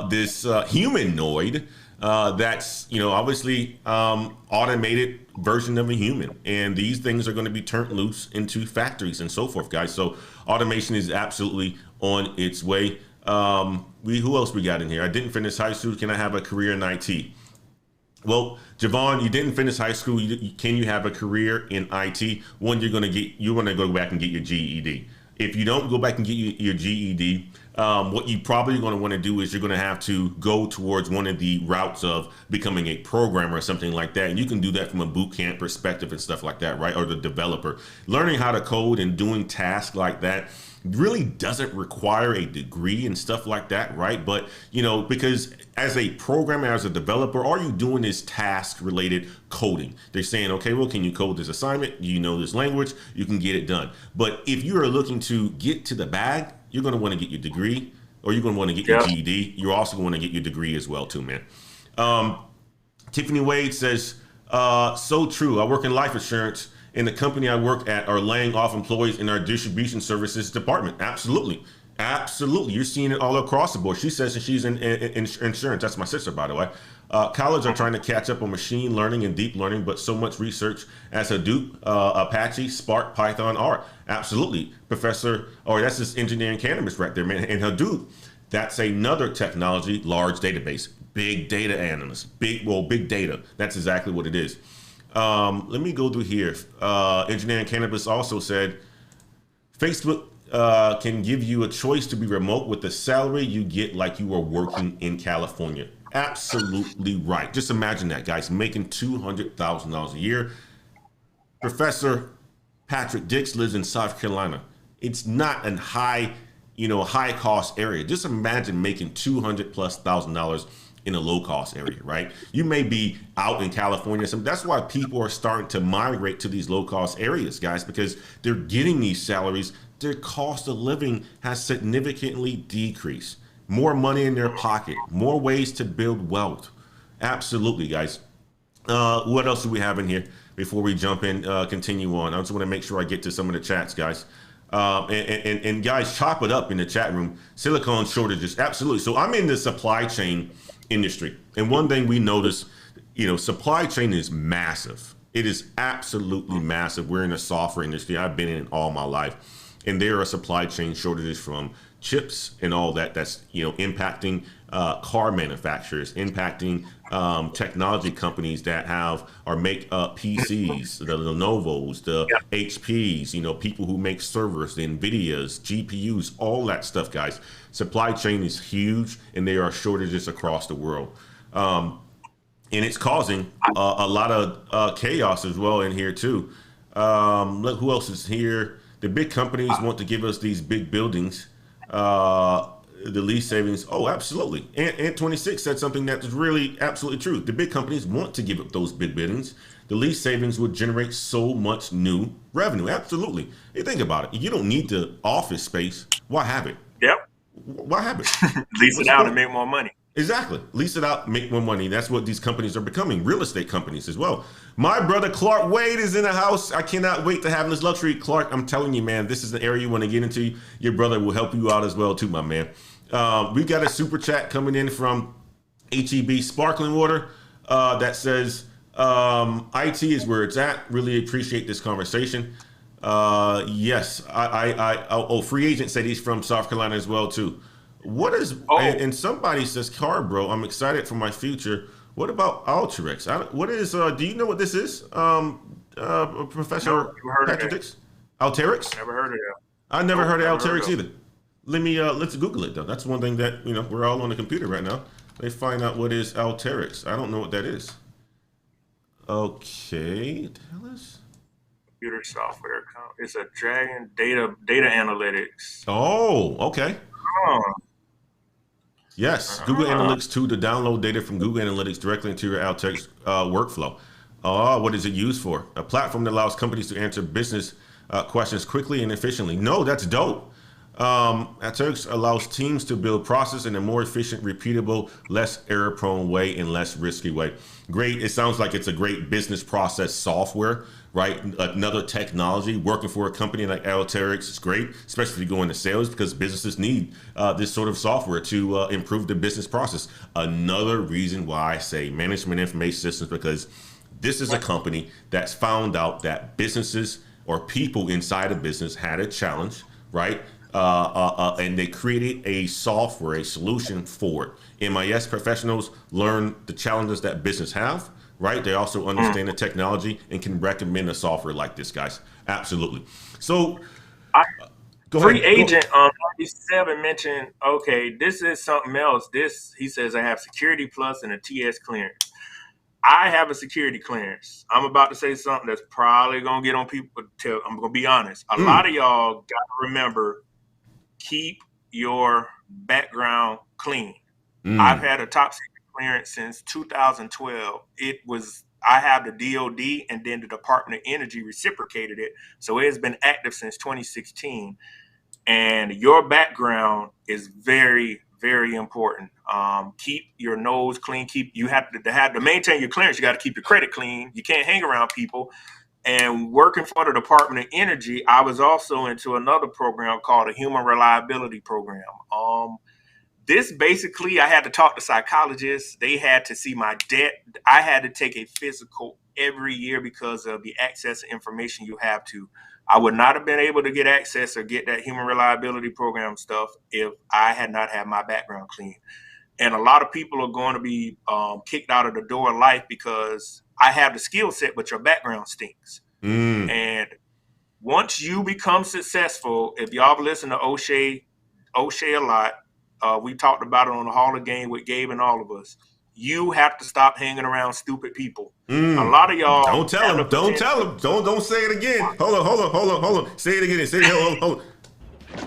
this humanoid that's, obviously automated version of a human. And these things are going to be turned loose into factories and so forth, guys. So automation is absolutely on its way. Who else we got in here? I didn't finish high school. Can I have a career in IT? Well, Javon, you didn't finish high school. Can you have a career in IT? One, you want to go back and get your GED. If you don't go back and get your GED, what you probably going to want to do is you're going to have to go towards one of the routes of becoming a programmer or something like that. And you can do that from a boot camp perspective and stuff like that, right? Or the developer. Learning how to code and doing tasks like that really doesn't require a degree and stuff like that, right? But, because as a programmer, as a developer, all you doing is task related coding. They're saying, okay, well, can you code this assignment? You know this language, you can get it done. But if you are looking to get to the bag, you're going to want to get your degree, or you're going to want to get your GED. You're also going to get your degree as well too, man. Tiffany Wade says, so true. I work in life insurance, and the company I work at are laying off employees in our distribution services department. Absolutely. You're seeing it all across the board. She says that she's in insurance. That's my sister, by the way. College are trying to catch up on machine learning and deep learning, but so much research as Hadoop, Apache, Spark, Python, R. Absolutely. Professor, that's just engineering cannabis right there, man. And Hadoop, that's another technology, large database, big data analyst, big data. That's exactly what it is. Let me go through here. Engineering Cannabis also said, Facebook can give you a choice to be remote with the salary you get like you are working in California. Absolutely right. Just imagine that, guys, making $200,000 a year. Professor Patrick Dix lives in South Carolina. It's not a high cost area. Just imagine making $200,000+ in a low cost area, right? You may be out in California. So that's why people are starting to migrate to these low cost areas, guys, because they're getting these salaries. Their cost of living has significantly decreased. More money in their pocket, more ways to build wealth. Absolutely, guys. What else do we have in here before we jump in, continue on? I just want to make sure I get to some of the chats, guys. And guys, chop it up in the chat room. Silicone shortages, absolutely. So I'm in the supply chain industry, and one thing we notice, supply chain is massive. It is absolutely massive. We're in the software industry. I've been in it all my life, and there are supply chain shortages from chips and all that. That's impacting car manufacturers, impacting technology companies that make PCs, the Lenovo's, the HPs, people who make servers, the NVIDIAs, GPUs, all that stuff, guys. Supply chain is huge, and there are shortages across the world. And it's causing a lot of chaos as well in here too. Look, who else is here? The big companies want to give us these big buildings. The lease savings. Oh, absolutely. And 26 said something that is really absolutely true. The big companies want to give up those big buildings. The lease savings would generate so much new revenue. Absolutely. Hey, think about it. You don't need the office space. Why have it? Yep. What happened? Lease it What's the out point? and make more money. Exactly. Lease it out, make more money. That's what these companies are becoming, real estate companies as well. My brother Clark Wade is in the house. I cannot wait to have this luxury. Clark, I'm telling you, man, this is an area you want to get into. Your brother will help you out as well, too, my man. We got a super chat coming in from HEB Sparkling Water that says, IT is where it's at. Really appreciate this conversation. Yes, free agent said he's from South Carolina as well, too. What is and somebody says, "Car bro, I'm excited for my future." What about Alteryx? What is? Do you know what this is? Professor Patrick Dix? Alteryx? Never heard of that. I never heard of Never heard Alteryx of. either. Let's Google it though. That's one thing that we're all on the computer right now. They find out what is Alteryx. I don't know what that is. Okay, tell us. Computer software. It's a dragon data analytics. Oh, okay. Oh. Yes, Google Analytics 2 to download data from Google Analytics directly into your Alteryx workflow. What is it used for? A platform that allows companies to answer business questions quickly and efficiently. No, that's dope. Alteryx allows teams to build process in a more efficient, repeatable, less error-prone way and less risky way. Great. It sounds like it's a great business process software, right? Another technology working for a company like Alteryx is great, especially if you go into sales because businesses need this sort of software to improve the business process. Another reason why I say management information systems, because this is a company that's found out that businesses or people inside a business had a challenge, right? And they created a software, a solution for it. MIS professionals learn the challenges that business have, right? They also understand the technology and can recommend a software like this, guys. Absolutely. So, go Free ahead. agent 97 mentioned, okay, this is something else. He says I have Security Plus and a TS clearance. I have a security clearance. I'm about to say something that's probably going to get on people. I'm going to be honest. A lot of y'all got to remember, keep your background clean. I've had a top secret clearance since 2012. I have the DOD and then the Department of Energy reciprocated it. So it has been active since 2016. And your background is very, very important. Keep your nose clean. You have to maintain your clearance. You got to keep your credit clean. You can't hang around people. And working for the Department of Energy, I was also into another program called a Human Reliability Program. This basically, I had to talk to psychologists. They had to see my debt. I had to take a physical every year because of the access to information you have to. I would not have been able to get access or get that human reliability program stuff if I had not had my background clean. And a lot of people are going to be kicked out of the door of life because I have the skill set, but your background stinks. And once you become successful, if y'all listen to O'Shea a lot, we talked about it on the Hall of Game with Gabe and all of us. You have to stop hanging around stupid people. A lot of y'all don't tell them. Don't tell them. Don't say it again. Hold on. Say it again. Say it. Hold on.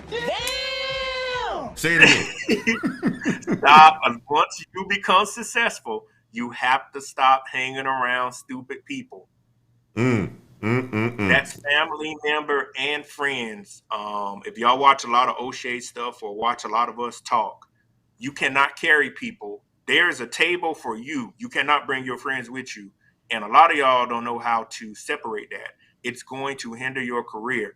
Damn. Say it again. Stop. Once you become successful, you have to stop hanging around stupid people. That's family member and friends. If y'all watch a lot of O'Shea stuff or watch a lot of us talk, you cannot carry people. There's a table for you. You cannot bring your friends with you. And a lot of y'all don't know how to separate that. It's going to hinder your career.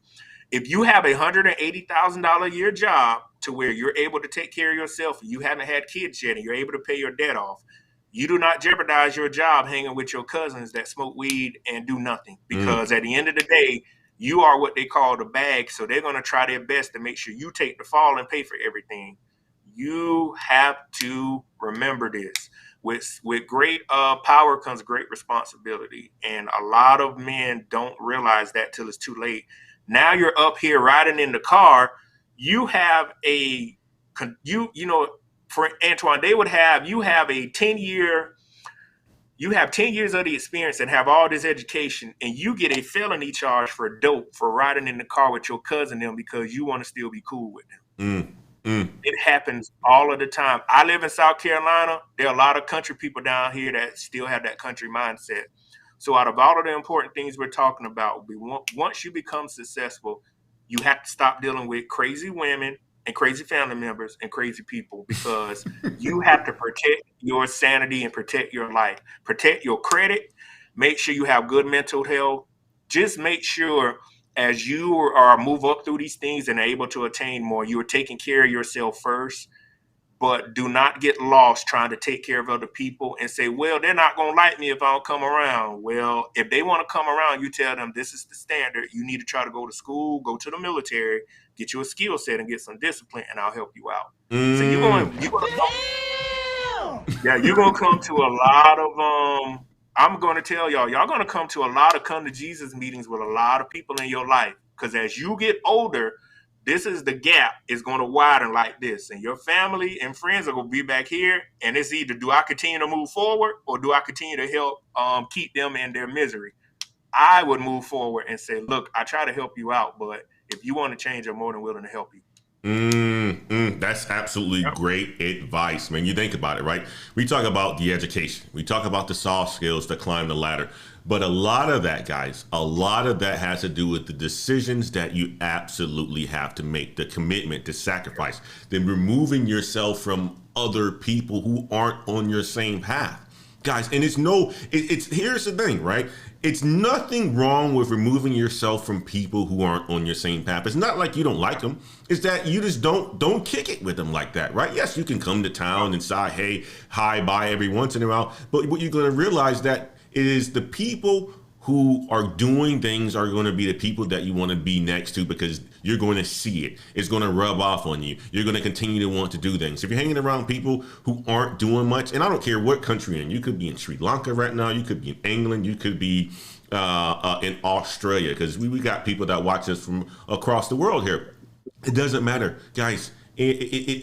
If you have $180,000 a year job to where you're able to take care of yourself and you haven't had kids yet and you're able to pay your debt off, you do not jeopardize your job hanging with your cousins that smoke weed and do nothing. Because at the end of the day, you are what they call the bag. So they're going to try their best to make sure you take the fall and pay for everything. You have to remember this. With great power comes great responsibility. And a lot of men don't realize that till it's too late. Now you're up here riding in the car. You have for Antoine, you have 10 years of the experience and have all this education, and you get a felony charge for dope for riding in the car with your cousin them because you want to still be cool with them. It happens all of the time. I live in South Carolina. There are a lot of country people down here that still have that country mindset. So out of all of the important things we're talking about, once you become successful, you have to stop dealing with crazy women, and crazy family members and crazy people, because you have to protect your sanity and protect your life, protect your credit, make sure you have good mental health. Just make sure as you are move up through these things and are able to attain more, you are taking care of yourself first. But do not get lost trying to take care of other people and say, well, they're not going to like me if I don't come around. Well, if they want to come around, you tell them this is the standard. You need to try to go to school, go to the military, get you a skill set and get some discipline, and I'll help you out. So you're gonna come to a lot of I'm gonna tell y'all gonna come to a lot of come to Jesus meetings with a lot of people in your life. Because as you get older, this is the gap is gonna widen like this. And your family and friends are gonna be back here. And it's either do I continue to move forward or do I continue to help keep them in their misery? I would move forward and say, look, I try to help you out, but if you want to change, I'm more than willing to help you. That's absolutely great advice, man. You think about it, right? We talk about the education. We talk about the soft skills to climb the ladder. But a lot of that, guys, a lot of that has to do with the decisions that you absolutely have to make, the commitment, the sacrifice, then removing yourself from other people who aren't on your same path. Guys, and it's here's the thing, right? It's nothing wrong with removing yourself from people who aren't on your same path. It's not like you don't like them. It's that you just don't kick it with them like that, right? Yes, you can come to town and say, hey, hi, bye every once in a while. But what you're going to realize that it is the people who are doing things are going to be the people that you want to be next to, because you're going to see it. It's going to rub off on you. You're going to continue to want to do things. If you're hanging around people who aren't doing much, and I don't care what country you're in, you could be in Sri Lanka right now, you could be in England, you could be in Australia, because we got people that watch us from across the world here. It doesn't matter, guys.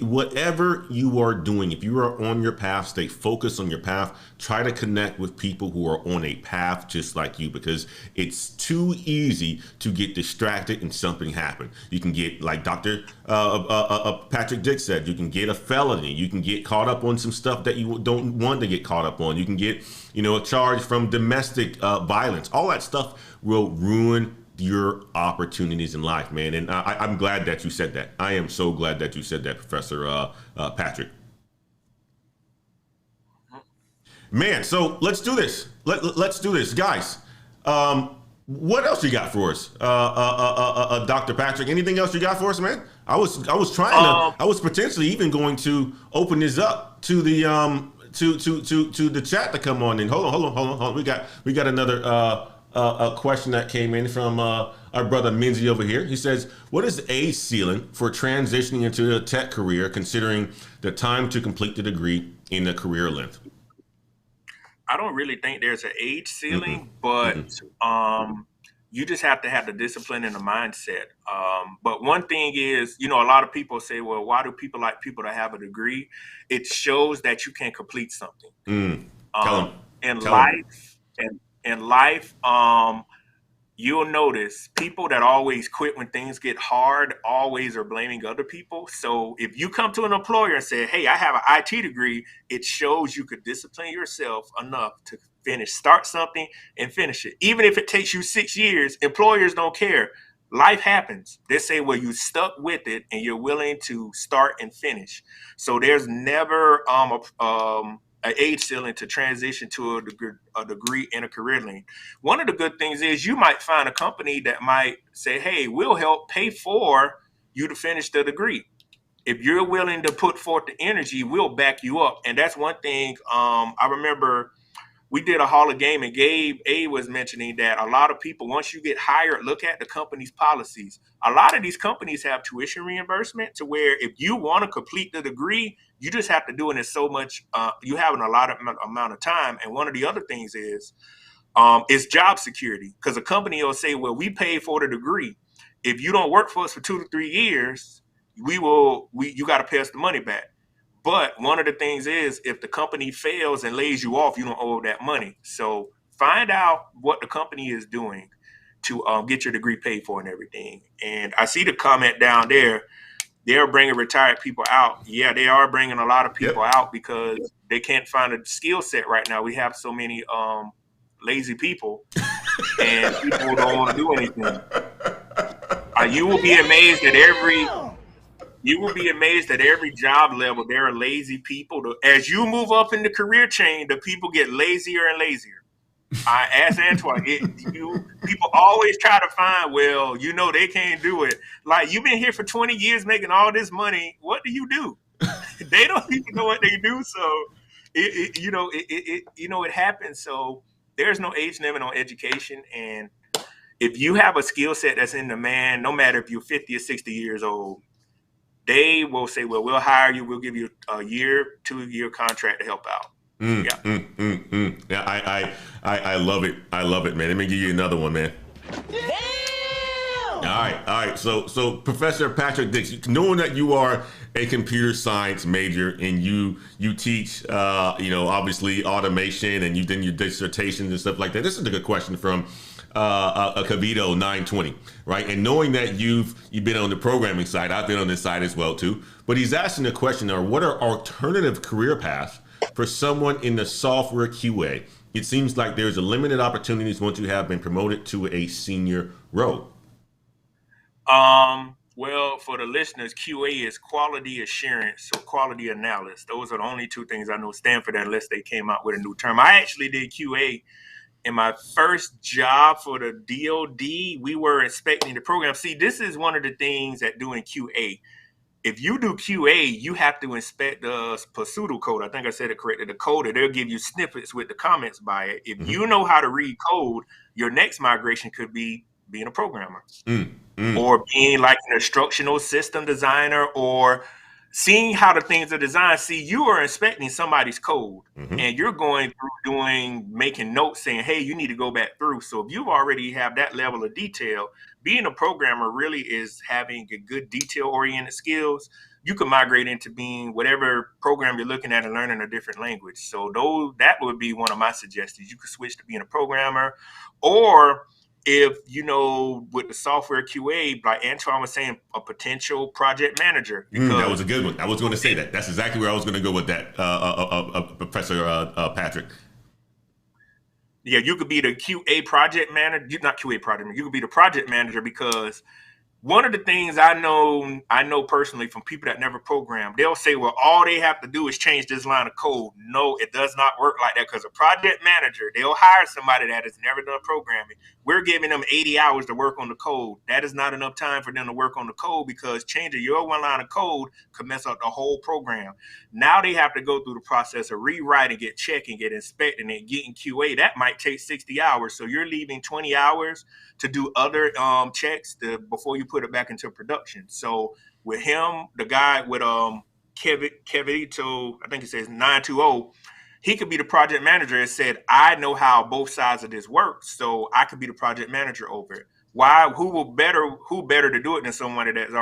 Whatever you are doing, if you are on your path, stay focused on your path. Try to connect with people who are on a path just like you, because it's too easy to get distracted and something happen. You can get, like Dr. Patrick Dick said, you can get a felony. You can get caught up on some stuff that you don't want to get caught up on. You can get, a charge from domestic violence. All that stuff will ruin your opportunities in life, man. And I'm glad that you said that. I am so glad that you said that, Professor Patrick. Man, so let's do this. Let's do this, guys. What else you got for us, Dr. Patrick? Anything else you got for us, man? I was potentially even going to open this up to the to the chat to come on in. Hold on. We got another a question that came in from our brother Minzy over here. He says, what is the age ceiling for transitioning into a tech career, considering the time to complete the degree in the career length? I don't really think there's an age ceiling, but you just have to have the discipline and the mindset. But one thing is, a lot of people say, well, why do people like people to have a degree? It shows that you can complete something. In life, you'll notice people that always quit when things get hard always are blaming other people. So if you come to an employer and say, hey, I have an IT degree, it shows you could discipline yourself enough to start something and finish it. Even if it takes you 6 years, employers don't care. Life happens. They say, well, you stuck with it and you're willing to start and finish. So there's never an age ceiling to transition to a degree in a career lane. One of the good things is you might find a company that might say, hey, we'll help pay for you to finish the degree. If you're willing to put forth the energy, we'll back you up. And that's one thing. I remember we did a Hall of Game, and A was mentioning that a lot of people, once you get hired, look at the company's policies. A lot of these companies have tuition reimbursement to where if you want to complete the degree, you just have to do it in so much, you have an allotted amount of time. And one of the other things is job security, because a company will say, well, we pay for the degree. If you don't work for us for 2 to 3 years, you got to pay us the money back. But one of the things is if the company fails and lays you off, you don't owe that money. So find out what the company is doing to get your degree paid for and everything. And I see the comment down there. They're bringing retired people out. Yeah, they are bringing a lot of people out because they can't find a skill set right now. We have so many lazy people and people don't want to do anything. You will be amazed at You will be amazed at every job level. There are lazy people. As you move up in the career chain, the people get lazier and lazier. I asked Antoine, people always try to find, well, they can't do it. Like, you've been here for 20 years making all this money. What do you do? They don't even know what they do. So, it happens. So there's no age limit on education. And if you have a skill set that's in demand, no matter if you're 50 or 60 years old, they will say, well, we'll hire you. We'll give you a 2-year contract to help out. Yeah, I love it. I love it, man. Let me give you another one, man. Damn! All right. So Professor Patrick Dix, knowing that you are a computer science major and you teach, obviously automation, and you've done your dissertations and stuff like that. This is a good question from a Cavito 920, right? And knowing that you've been on the programming side, I've been on this side as well too. But he's asking the question: what are alternative career paths for someone in the software QA? It seems like there's a limited opportunities once you have been promoted to a senior role. Well, for the listeners, QA is quality assurance, so quality analyst. Those are the only two things I know stand for that, unless they came out with a new term. I actually did QA in my first job for the DoD. We were inspecting the program. See, this is one of the things that doing QA. If you do QA, you have to inspect the pseudocode. I think I said it correctly. The code, and they'll give you snippets with the comments by it. If you know how to read code, your next migration could be being a programmer or being like an instructional system designer, or seeing how the things are designed. See, you are inspecting somebody's code and you're going through making notes saying, hey, you need to go back through. So if you already have that level of detail, being a programmer really is having a good detail-oriented skills. You can migrate into being whatever program you're looking at and learning a different language. So that would be one of my suggestions. You could switch to being a programmer, or if, with the software QA, like Antoine was saying, a potential project manager. That was a good one. I was going to say that. That's exactly where I was going to go with that, Professor Patrick. Yeah, you could be the QA project manager. Not QA project manager. You could be the project manager, because one of the things I know personally from people that never program, they'll say, well, all they have to do is change this line of code. No, it does not work like that, because a project manager, they'll hire somebody that has never done programming. We're giving them 80 hours to work on the code. That is not enough time for them to work on the code, because changing your one line of code could mess up the whole program. Now they have to go through the process of rewriting, get checking, get inspecting, and getting QA. That might take 60 hours. So you're leaving 20 hours to do other checks before you put it back into production. So with him, the guy with Kevito, I think it says 920, he could be the project manager and said, I know how both sides of this work, so I could be the project manager over it. Why? Who better to do it than somebody that has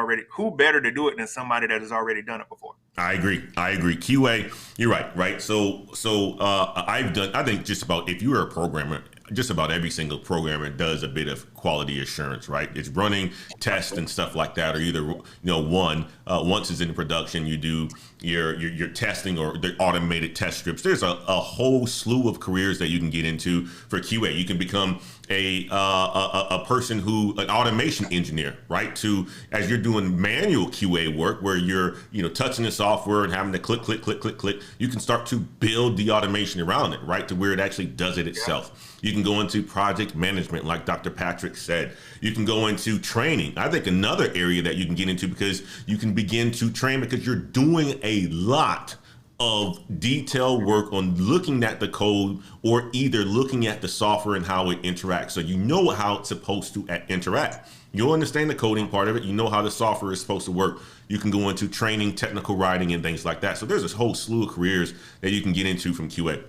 already done it before? I agree. QA, you're right. So I think just about, if you're a programmer, just about every single programmer does a bit of quality assurance, right? It's running tests and stuff like that, or either, once it's in production, you do your testing or the automated test scripts. There's a whole slew of careers that you can get into for QA. You can become a person an automation engineer, right? As you're doing manual QA work, where you're, touching the software and having to click, you can start to build the automation around it, right? To where it actually does it itself. You can go into project management, like Dr. Patrick said. You can go into training. I think another area that you can get into, because you can begin to train, because you're doing a lot of detailed work on looking at the code, or either looking at the software and how it interacts. So you know how it's supposed to interact. You'll understand the coding part of it. You know how the software is supposed to work. You can go into training, technical writing, and things like that. So there's this whole slew of careers that you can get into from QA.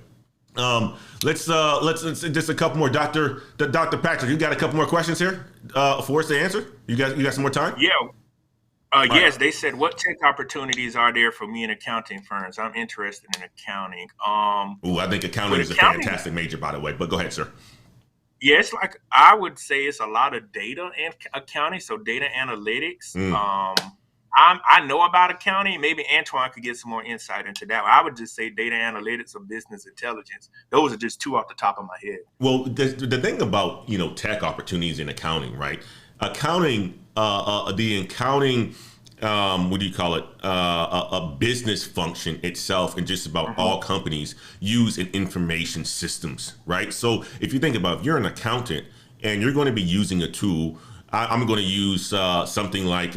Let's just a couple more. Dr. Patrick, you got a couple more questions here for us to answer? You got some more time? Yeah. Yes, they said, what tech opportunities are there for me in accounting firms? I'm interested in accounting. I think accounting is a fantastic major, by the way, but go ahead, sir. Yeah, it's like, I would say it's a lot of data and accounting, so data analytics. I know about accounting. Maybe Antoine could get some more insight into that. I would just say data analytics or business intelligence. Those are just two off the top of my head. Well, the thing about, tech opportunities in accounting, right? Accounting, the accounting what do you call it, a business function itself, and just about all companies use in information systems, right? So if you think about, if you're an accountant and you're going to be using a tool, I'm going to use something like,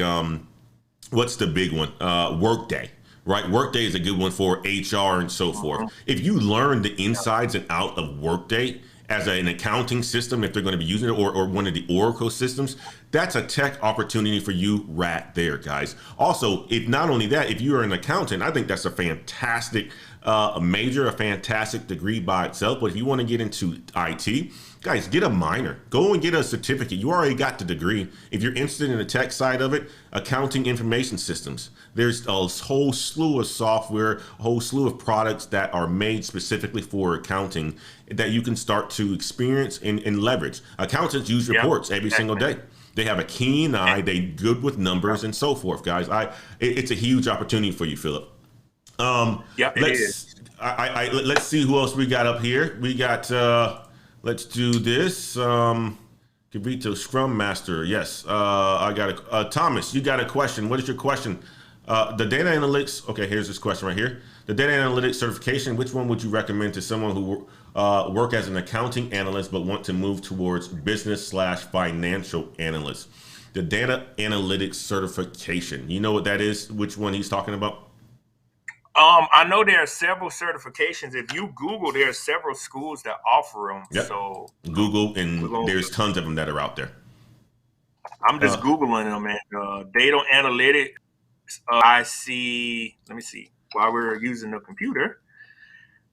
what's the big one? Workday. Right, Workday is a good one for HR and so forth. If you learn the insides and out of Workday as an accounting system, if they're going to be using it, or one of the Oracle systems, that's a tech opportunity for you right there, guys. Also, if not only that, if you are an accountant, I think that's a fantastic major, a fantastic degree by itself. But if you want to get into IT, guys, get a minor. Go and get a certificate. You already got the degree. If you're interested in the tech side of it, accounting information systems. There's a whole slew of software, a whole slew of products that are made specifically for accounting that you can start to experience and leverage. Accountants use reports every single day. They have a keen eye. They good with numbers and so forth, guys. It's a huge opportunity for you, Philip. Let's see who else we got up here. We got, let's do this. Kavito, Scrum Master. Yes. I got Thomas, you got a question. What is your question? The data analytics. Okay, here's this question right here. The data analytics certification, which one would you recommend to someone who work as an accounting analyst but want to move towards business/financial analyst? The data analytics certification. You know what that is? Which one he's talking about? I know there are several certifications. If you Google, there are several schools that offer them. Yep. So Google, and there's tons of them that are out there. I'm just Googling them, and data analytics. I see. Let me see. While we're using the computer,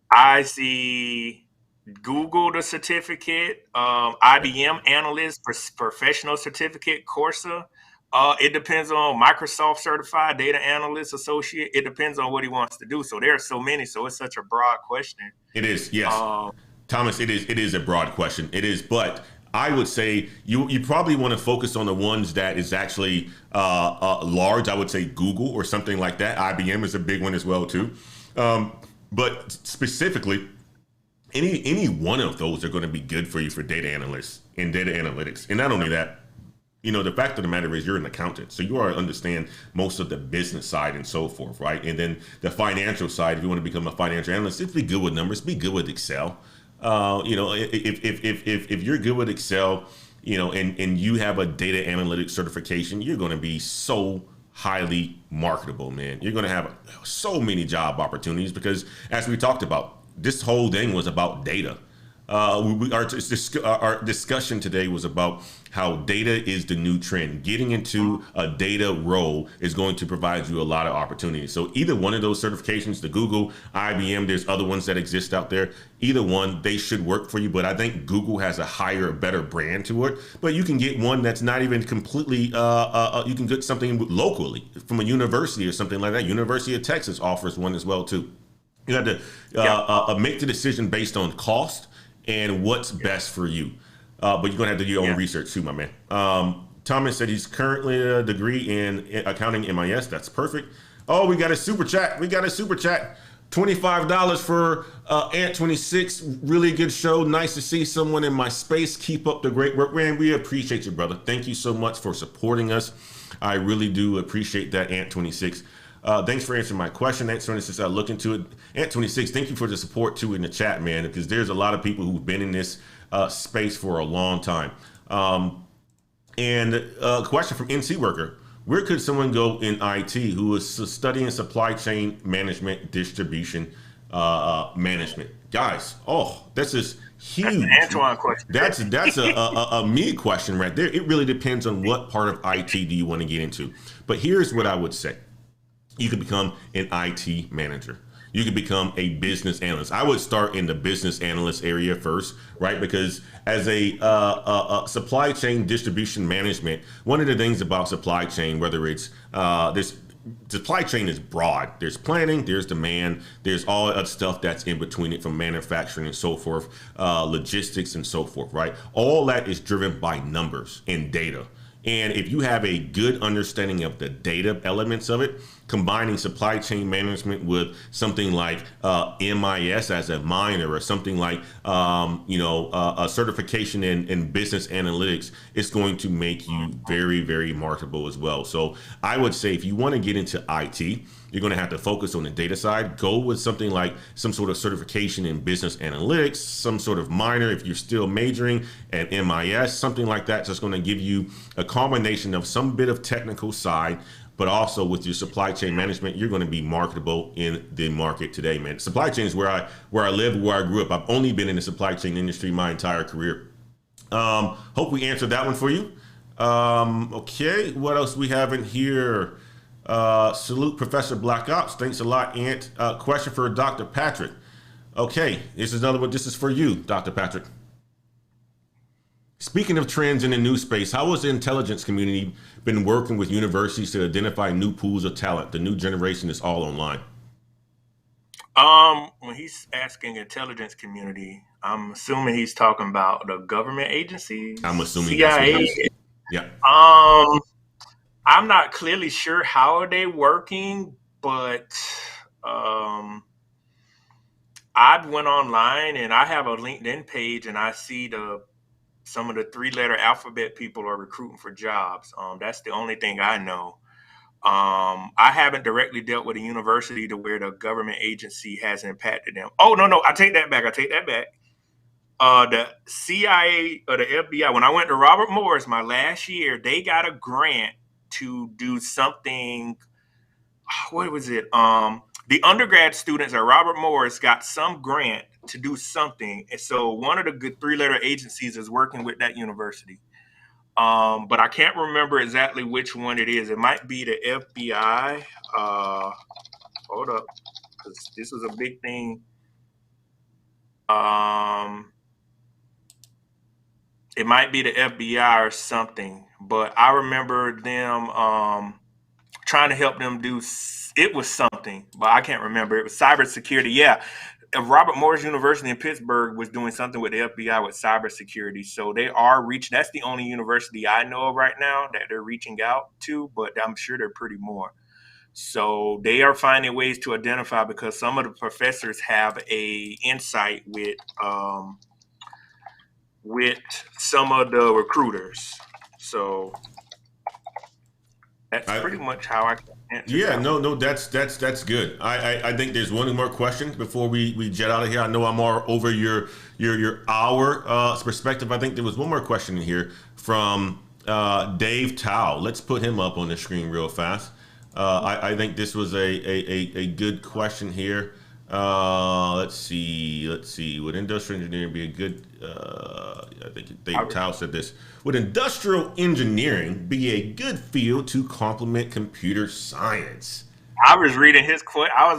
I see Google the certificate, IBM analyst professional certificate, Corsa. It depends on Microsoft certified data analyst associate. It depends on what he wants to do. So there are so many. So it's such a broad question. It is, yes, Thomas. It is a broad question. It is, but I would say you probably want to focus on the ones that is actually large. I would say Google or something like that. IBM is a big one as well too. But specifically, any one of those are going to be good for you for data analysts and data analytics. And not only that, you know, the fact of the matter is you're an accountant, so you already understand most of the business side and so forth, right? And then the financial side, if you want to become a financial analyst, just be good with numbers, be good with Excel. You know, if you're good with Excel, you know, and you have a data analytics certification, you're going to be so highly marketable, man. You're going to have so many job opportunities because, as we talked about, this whole thing was about data. Our discussion today was about how data is the new trend. Getting into a data role is going to provide you a lot of opportunities. So either one of those certifications, the Google, IBM, there's other ones that exist out there. Either one, they should work for you. But I think Google has a higher, better brand to it. But you can get one that's not even completely, you can get something locally from a university or something like that. University of Texas offers one as well too. You have to make the decision based on cost and what's best for you. But you're gonna have to do your own research too, my man. Thomas said he's currently a degree in accounting MIS. That's perfect. Oh, we got a super chat. $25 for Ant26. Really good show. Nice to see someone in my space. Keep up the great work, man. We appreciate you, brother. Thank you so much for supporting us. I really do appreciate that, Ant26. Thanks for answering my question, Ant26. I'll look into it. Ant26, thank you for the support too in the chat, man, because there's a lot of people who've been in this space for a long time. And a question from NC Worker. Where could someone go in IT who is studying supply chain management, distribution management? Guys, this is huge. That's an Antoine question. That's a me question right there. It really depends on what part of IT do you want to get into. But here's what I would say. You could become an IT manager. You could become a business analyst. I would start in the business analyst area first, right? Because as a supply chain distribution management, one of the things about supply chain, whether it's supply chain is broad. There's planning, there's demand, there's all that stuff that's in between it, from manufacturing and so forth, logistics and so forth, right? All that is driven by numbers and data. And if you have a good understanding of the data elements of it, combining supply chain management with something like MIS as a minor, or something like a certification in business analytics, it's going to make you very, very marketable as well. So I would say if you want to get into IT, you're going to have to focus on the data side. Go with something like some sort of certification in business analytics, some sort of minor if you're still majoring at MIS, something like that. So it's going to give you a combination of some bit of technical side, but also with your supply chain management, you're going to be marketable in the market today, man. Supply chain is where I live, where I grew up. I've only been in the supply chain industry my entire career. Hope we answered that one for you. Okay, what else we have in here? Salute Professor Black Ops. Thanks a lot, Ant. Question for Dr. Patrick. Okay, this is another one. This is for you, Dr. Patrick. Speaking of trends in the new space, how has the intelligence community been working with universities to identify new pools of talent? The new generation is all online. When he's asking intelligence community, I'm assuming he's talking about the government agencies. I'm assuming CIA. That's what it is. Yeah. I'm not clearly sure how are they working, but I went online and I have a LinkedIn page and I see some of the 3-letter alphabet people are recruiting for jobs. That's the only thing I know. I haven't directly dealt with a university to where the government agency has impacted them. Oh, no, I take that back. The CIA or the FBI, when I went to Robert Morris my last year, they got a grant to do something. What was it? The undergrad students at Robert Morris got some grant to do something. And so one of the good 3-letter agencies is working with that university. But I can't remember exactly which one it is. It might be the FBI. Hold up, because this was a big thing. It might be the FBI or something. But I remember them trying to help them do. It was something, but I can't remember. It was cybersecurity. Yeah. Robert Morris University in Pittsburgh was doing something with the FBI with cybersecurity. So they are reaching. That's the only university I know of right now that they're reaching out to, but I'm sure there are pretty more. So they are finding ways to identify, because some of the professors have a insight with some of the recruiters. So that's pretty much how I can answer. Yeah, that. no, that's good. I think there's one more question before we jet out of here. I know I'm more over your hour perspective. I think there was one more question in here from Dave Tao. Let's put him up on the screen real fast. I think this was a good question here. Let's see. Would industrial engineering be a good? I think Dave Tao said this. Would industrial engineering be a good field to complement computer science? I was reading his quote. I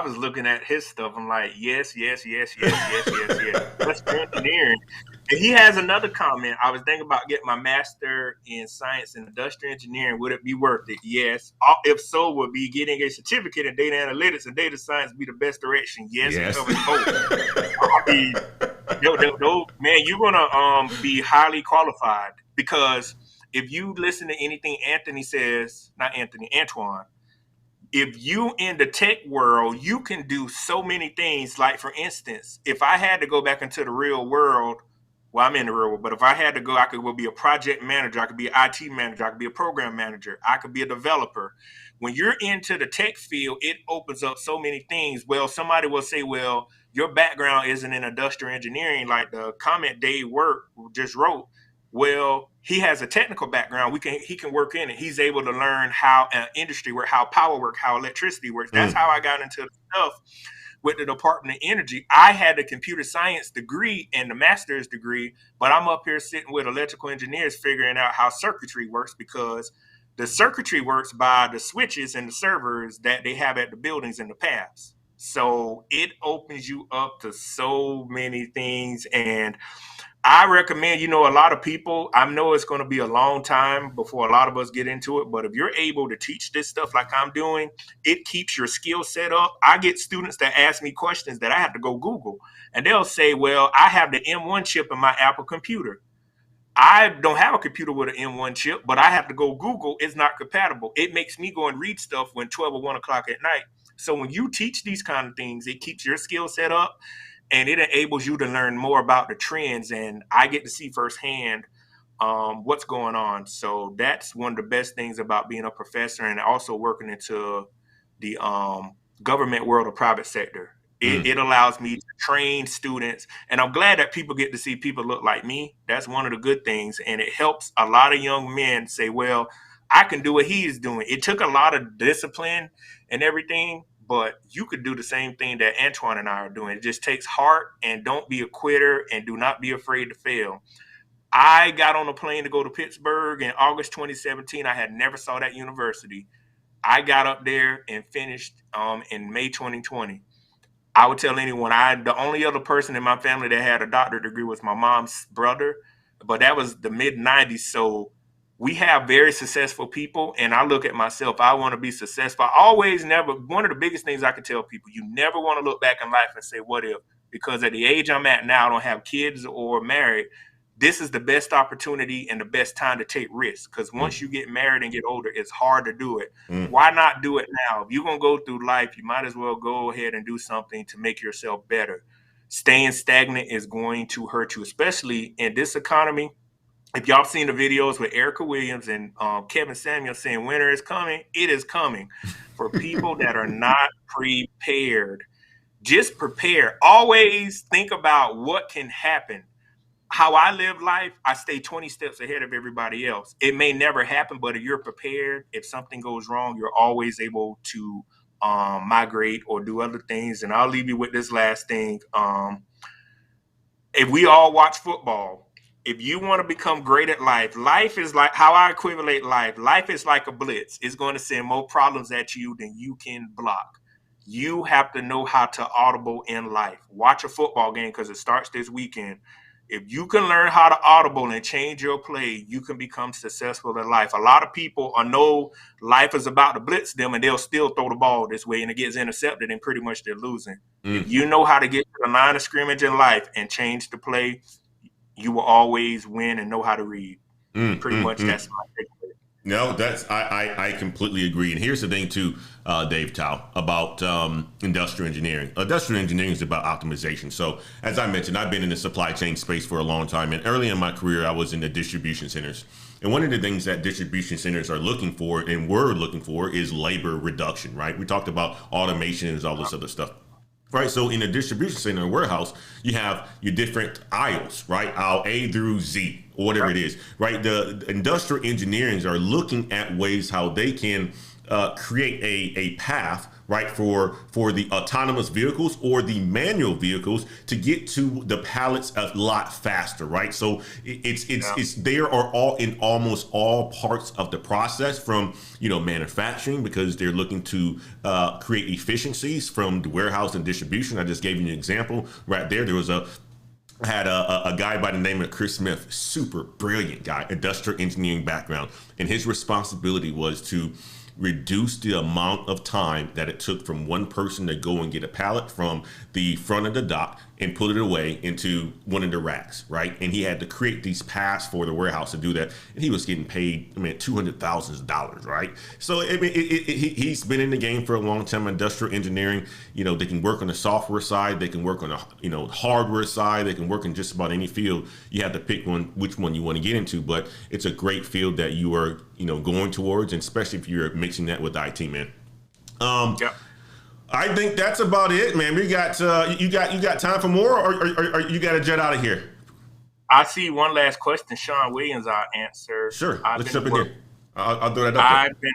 was looking at his stuff. I'm like, yes. Industrial engineering. And he has another comment. I was thinking about getting my master in science and industrial engineering. Would it be worth it? Yes. If so, would be getting a certificate in data analytics and data science be the best direction? Yes. It covers both. I mean, man, you're gonna be highly qualified, because if you listen to anything Antoine. If you in the tech world, you can do so many things. Like, for instance, if I had to go back into the real world, well, I'm in the real world, but if I had to go, I could be a project manager, I could be an IT manager, I could be a program manager, I could be a developer. When you're into the tech field, it opens up so many things. Well, somebody will say, well, your background isn't in industrial engineering, like the comment Dave just wrote. Well, he has a technical background. He can work in it. He's able to learn how industry work, how power work, how electricity works. That's how I got into the stuff with the Department of Energy. I had a computer science degree and the master's degree, but I'm up here sitting with electrical engineers figuring out how circuitry works, because the circuitry works by the switches and the servers that they have at the buildings and the paths. So it opens you up to so many things. And I recommend, a lot of people, I know it's going to be a long time before a lot of us get into it, but if you're able to teach this stuff like I'm doing, it keeps your skill set up. I get students that ask me questions that I have to go Google, and they'll say, well, I have the M1 chip in my Apple computer. I don't have a computer with an M1 chip, but I have to go Google. It's not compatible. It makes me go and read stuff when 12 or 1 o'clock at night. So when you teach these kind of things, it keeps your skill set up and it enables you to learn more about the trends. And I get to see firsthand what's going on. So that's one of the best things about being a professor and also working into the government world or private sector. It allows me to train students, and I'm glad that people get to see people look like me. That's one of the good things, and it helps a lot of young men say, well, I can do what he is doing. It took a lot of discipline and everything, but you could do the same thing that Antoine and I are doing. It just takes heart, and don't be a quitter, and do not be afraid to fail. I got on a plane to go to Pittsburgh in August 2017. I had never saw that university. I got up there and finished in May 2020. I would tell anyone, the only other person in my family that had a doctorate degree was my mom's brother, but that was the mid 90s. So we have very successful people, and I look at myself, I want to be successful. One of the biggest things I can tell people, you never want to look back in life and say, what if? Because at the age I'm at now, I don't have kids or married. This is the best opportunity and the best time to take risks, because once you get married and get older, it's hard to do it. Why not do it now? If you're going to go through life, you might as well go ahead and do something to make yourself better. Staying stagnant is going to hurt you, especially in this economy. If y'all seen the videos with Erica Williams and Kevin Samuel saying winter is coming, it is coming. For people that are not prepared, just prepare. Always think about what can happen. How I live life, I stay 20 steps ahead of everybody else. It may never happen, but if you're prepared, if something goes wrong, you're always able to migrate or do other things. And I'll leave you with this last thing. If we all watch football, if you want to become great at life is like how I equivalent life. Life is like a blitz. It's going to send more problems at you than you can block. You have to know how to audible in life. Watch a football game because it starts this weekend. If you can learn how to audible and change your play, you can become successful in life. A lot of people know life is about to blitz them, and they'll still throw the ball this way, and it gets intercepted, and pretty much they're losing. If you know how to get to the line of scrimmage in life and change the play, you will always win and know how to read. Pretty much that's my takeaway. No, I completely agree. And here's the thing too, Dave Tao, about industrial engineering. Industrial engineering is about optimization. So as I mentioned, I've been in the supply chain space for a long time. And early in my career, I was in the distribution centers. And one of the things that distribution centers are looking for and we're looking for is labor reduction, right? We talked about automation and all this other stuff. Right. So in a distribution center or warehouse, you have your different aisles, right? Aisle A through Z, or whatever it is, right? The industrial engineering are looking at ways how they can create a path, right, for the autonomous vehicles or the manual vehicles to get to the pallets a lot faster, right? So it's there are all in almost all parts of the process from, manufacturing, because they're looking to create efficiencies from the warehouse and distribution. I just gave you an example right there. There was a guy by the name of Chris Smith, super brilliant guy, industrial engineering background, and his responsibility was to reduce the amount of time that it took from one person to go and get a pallet from the front of the dock and put it away into one of the racks, right? And he had to create these paths for the warehouse to do that. And he was getting paid, $200,000, right? So he's been in the game for a long time. Industrial engineering, they can work on the software side, they can work on the, hardware side, they can work in just about any field. You have to pick which one you want to get into, but it's a great field that you are, going towards, and especially if you're mixing that with IT, man. I think that's about it, man. We got you got time for more, or you got to jet out of here? I see one last question. Sean Williams, I'll answer. Sure, let's jump in here. I'll throw that up there.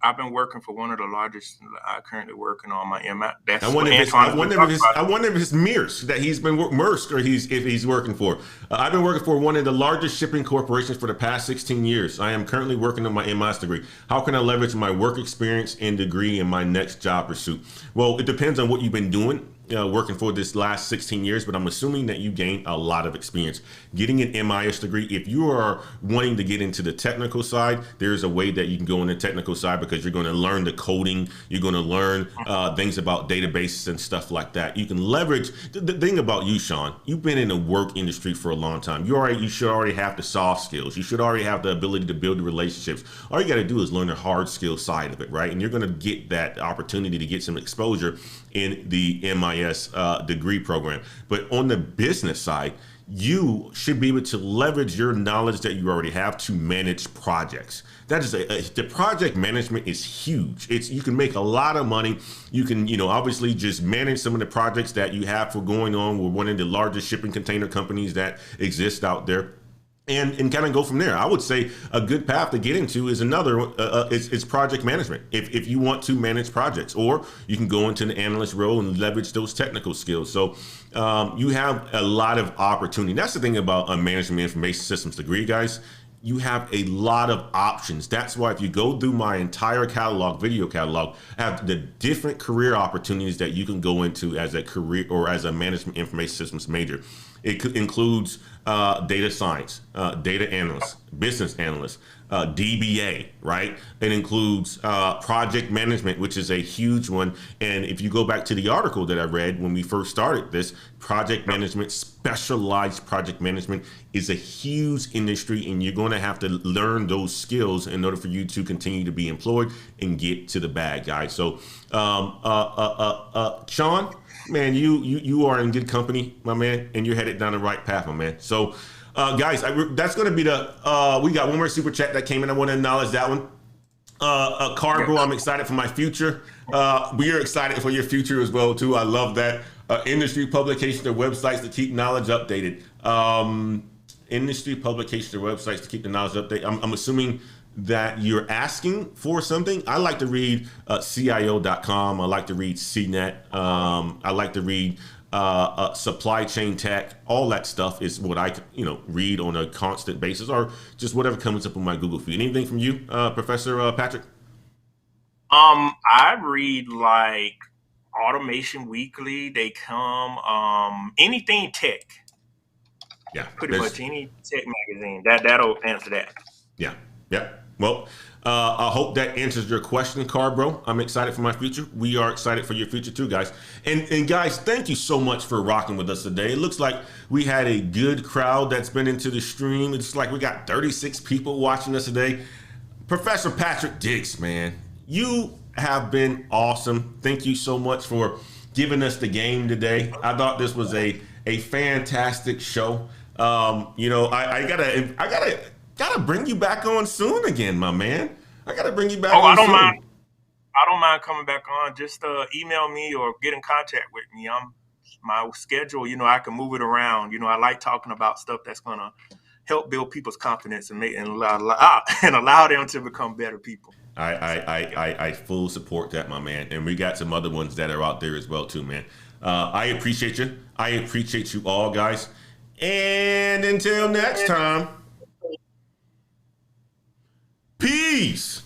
I've been working for one of the largest. I'm currently working on my MI. I wonder if it's Mears that he's been Maersk, or if he's working for. I've been working for one of the largest shipping corporations for the past 16 years. I am currently working on my MS degree. How can I leverage my work experience and degree in my next job pursuit? Well, it depends on what you've been doing working for this last 16 years, but I'm assuming that you gained a lot of experience getting an MIS degree. If you are wanting to get into the technical side, there's a way that you can go on the technical side, because you're going to learn the coding, you're going to learn things about databases and stuff like that. You can leverage the thing about you, Sean. You've been in the work industry for a long time. You should already have the soft skills. You should already have the ability to build the relationships. All you got to do is learn the hard skill side of it, right? And you're going to get that opportunity to get some exposure in the MIS degree program. But on the business side, you should be able to leverage your knowledge that you already have to manage projects. That is the project management is huge. You can make a lot of money. You can, obviously just manage some of the projects that you have for going on with one of the largest shipping container companies that exist out there. And kind of go from there. I would say a good path to get into is it's project management. If you want to manage projects, or you can go into the analyst role and leverage those technical skills. So you have a lot of opportunity. That's the thing about a management information systems degree, guys. You have a lot of options. That's why if you go through my entire catalog, video catalog, I have the different career opportunities that you can go into as a career or as a management information systems major. It includes data science, data analyst, business analyst, DBA, right? It includes project management, which is a huge one. And if you go back to the article that I read when we first started this, project management, specialized project management is a huge industry, and you're going to have to learn those skills in order for you to continue to be employed and get to the bag, guys. So, Sean, man, you are in good company, my man, and you're headed down the right path, my man. So, guys, that's going to be we got one more super chat that came in. I want to acknowledge that one. Bro, I'm excited for my future. We are excited for your future as well, too. I love that. Industry publications or websites to keep knowledge updated. Industry publications or websites to keep the knowledge updated. I'm assuming that you're asking for something. I like to read CIO.com. I like to read CNET. I like to read supply chain tech. All that stuff is what I read on a constant basis, or just whatever comes up on my Google feed. Anything from you, Professor Patrick? I read like Automation Weekly. They come anything tech. Yeah, pretty much any tech magazine. That'll answer that. Yeah. Well, I hope that answers your question, Bro. I'm excited for my future. We are excited for your future too, guys. And guys, thank you so much for rocking with us today. It looks like we had a good crowd that's been into the stream. It's like we got 36 people watching us today. Professor Patrick Diggs, man, you have been awesome. Thank you so much for giving us the game today. I thought this was a fantastic show. I gotta bring you back on soon again, my man. I gotta bring you back on I don't soon. mind. I don't mind coming back on. Just email me or get in contact with me. My schedule, I can move it around. I like talking about stuff that's gonna help build people's confidence and allow them to become better people. I full support that, my man. And we got some other ones that are out there as well too, man. I appreciate you. I appreciate you all, guys. And until next time, peace.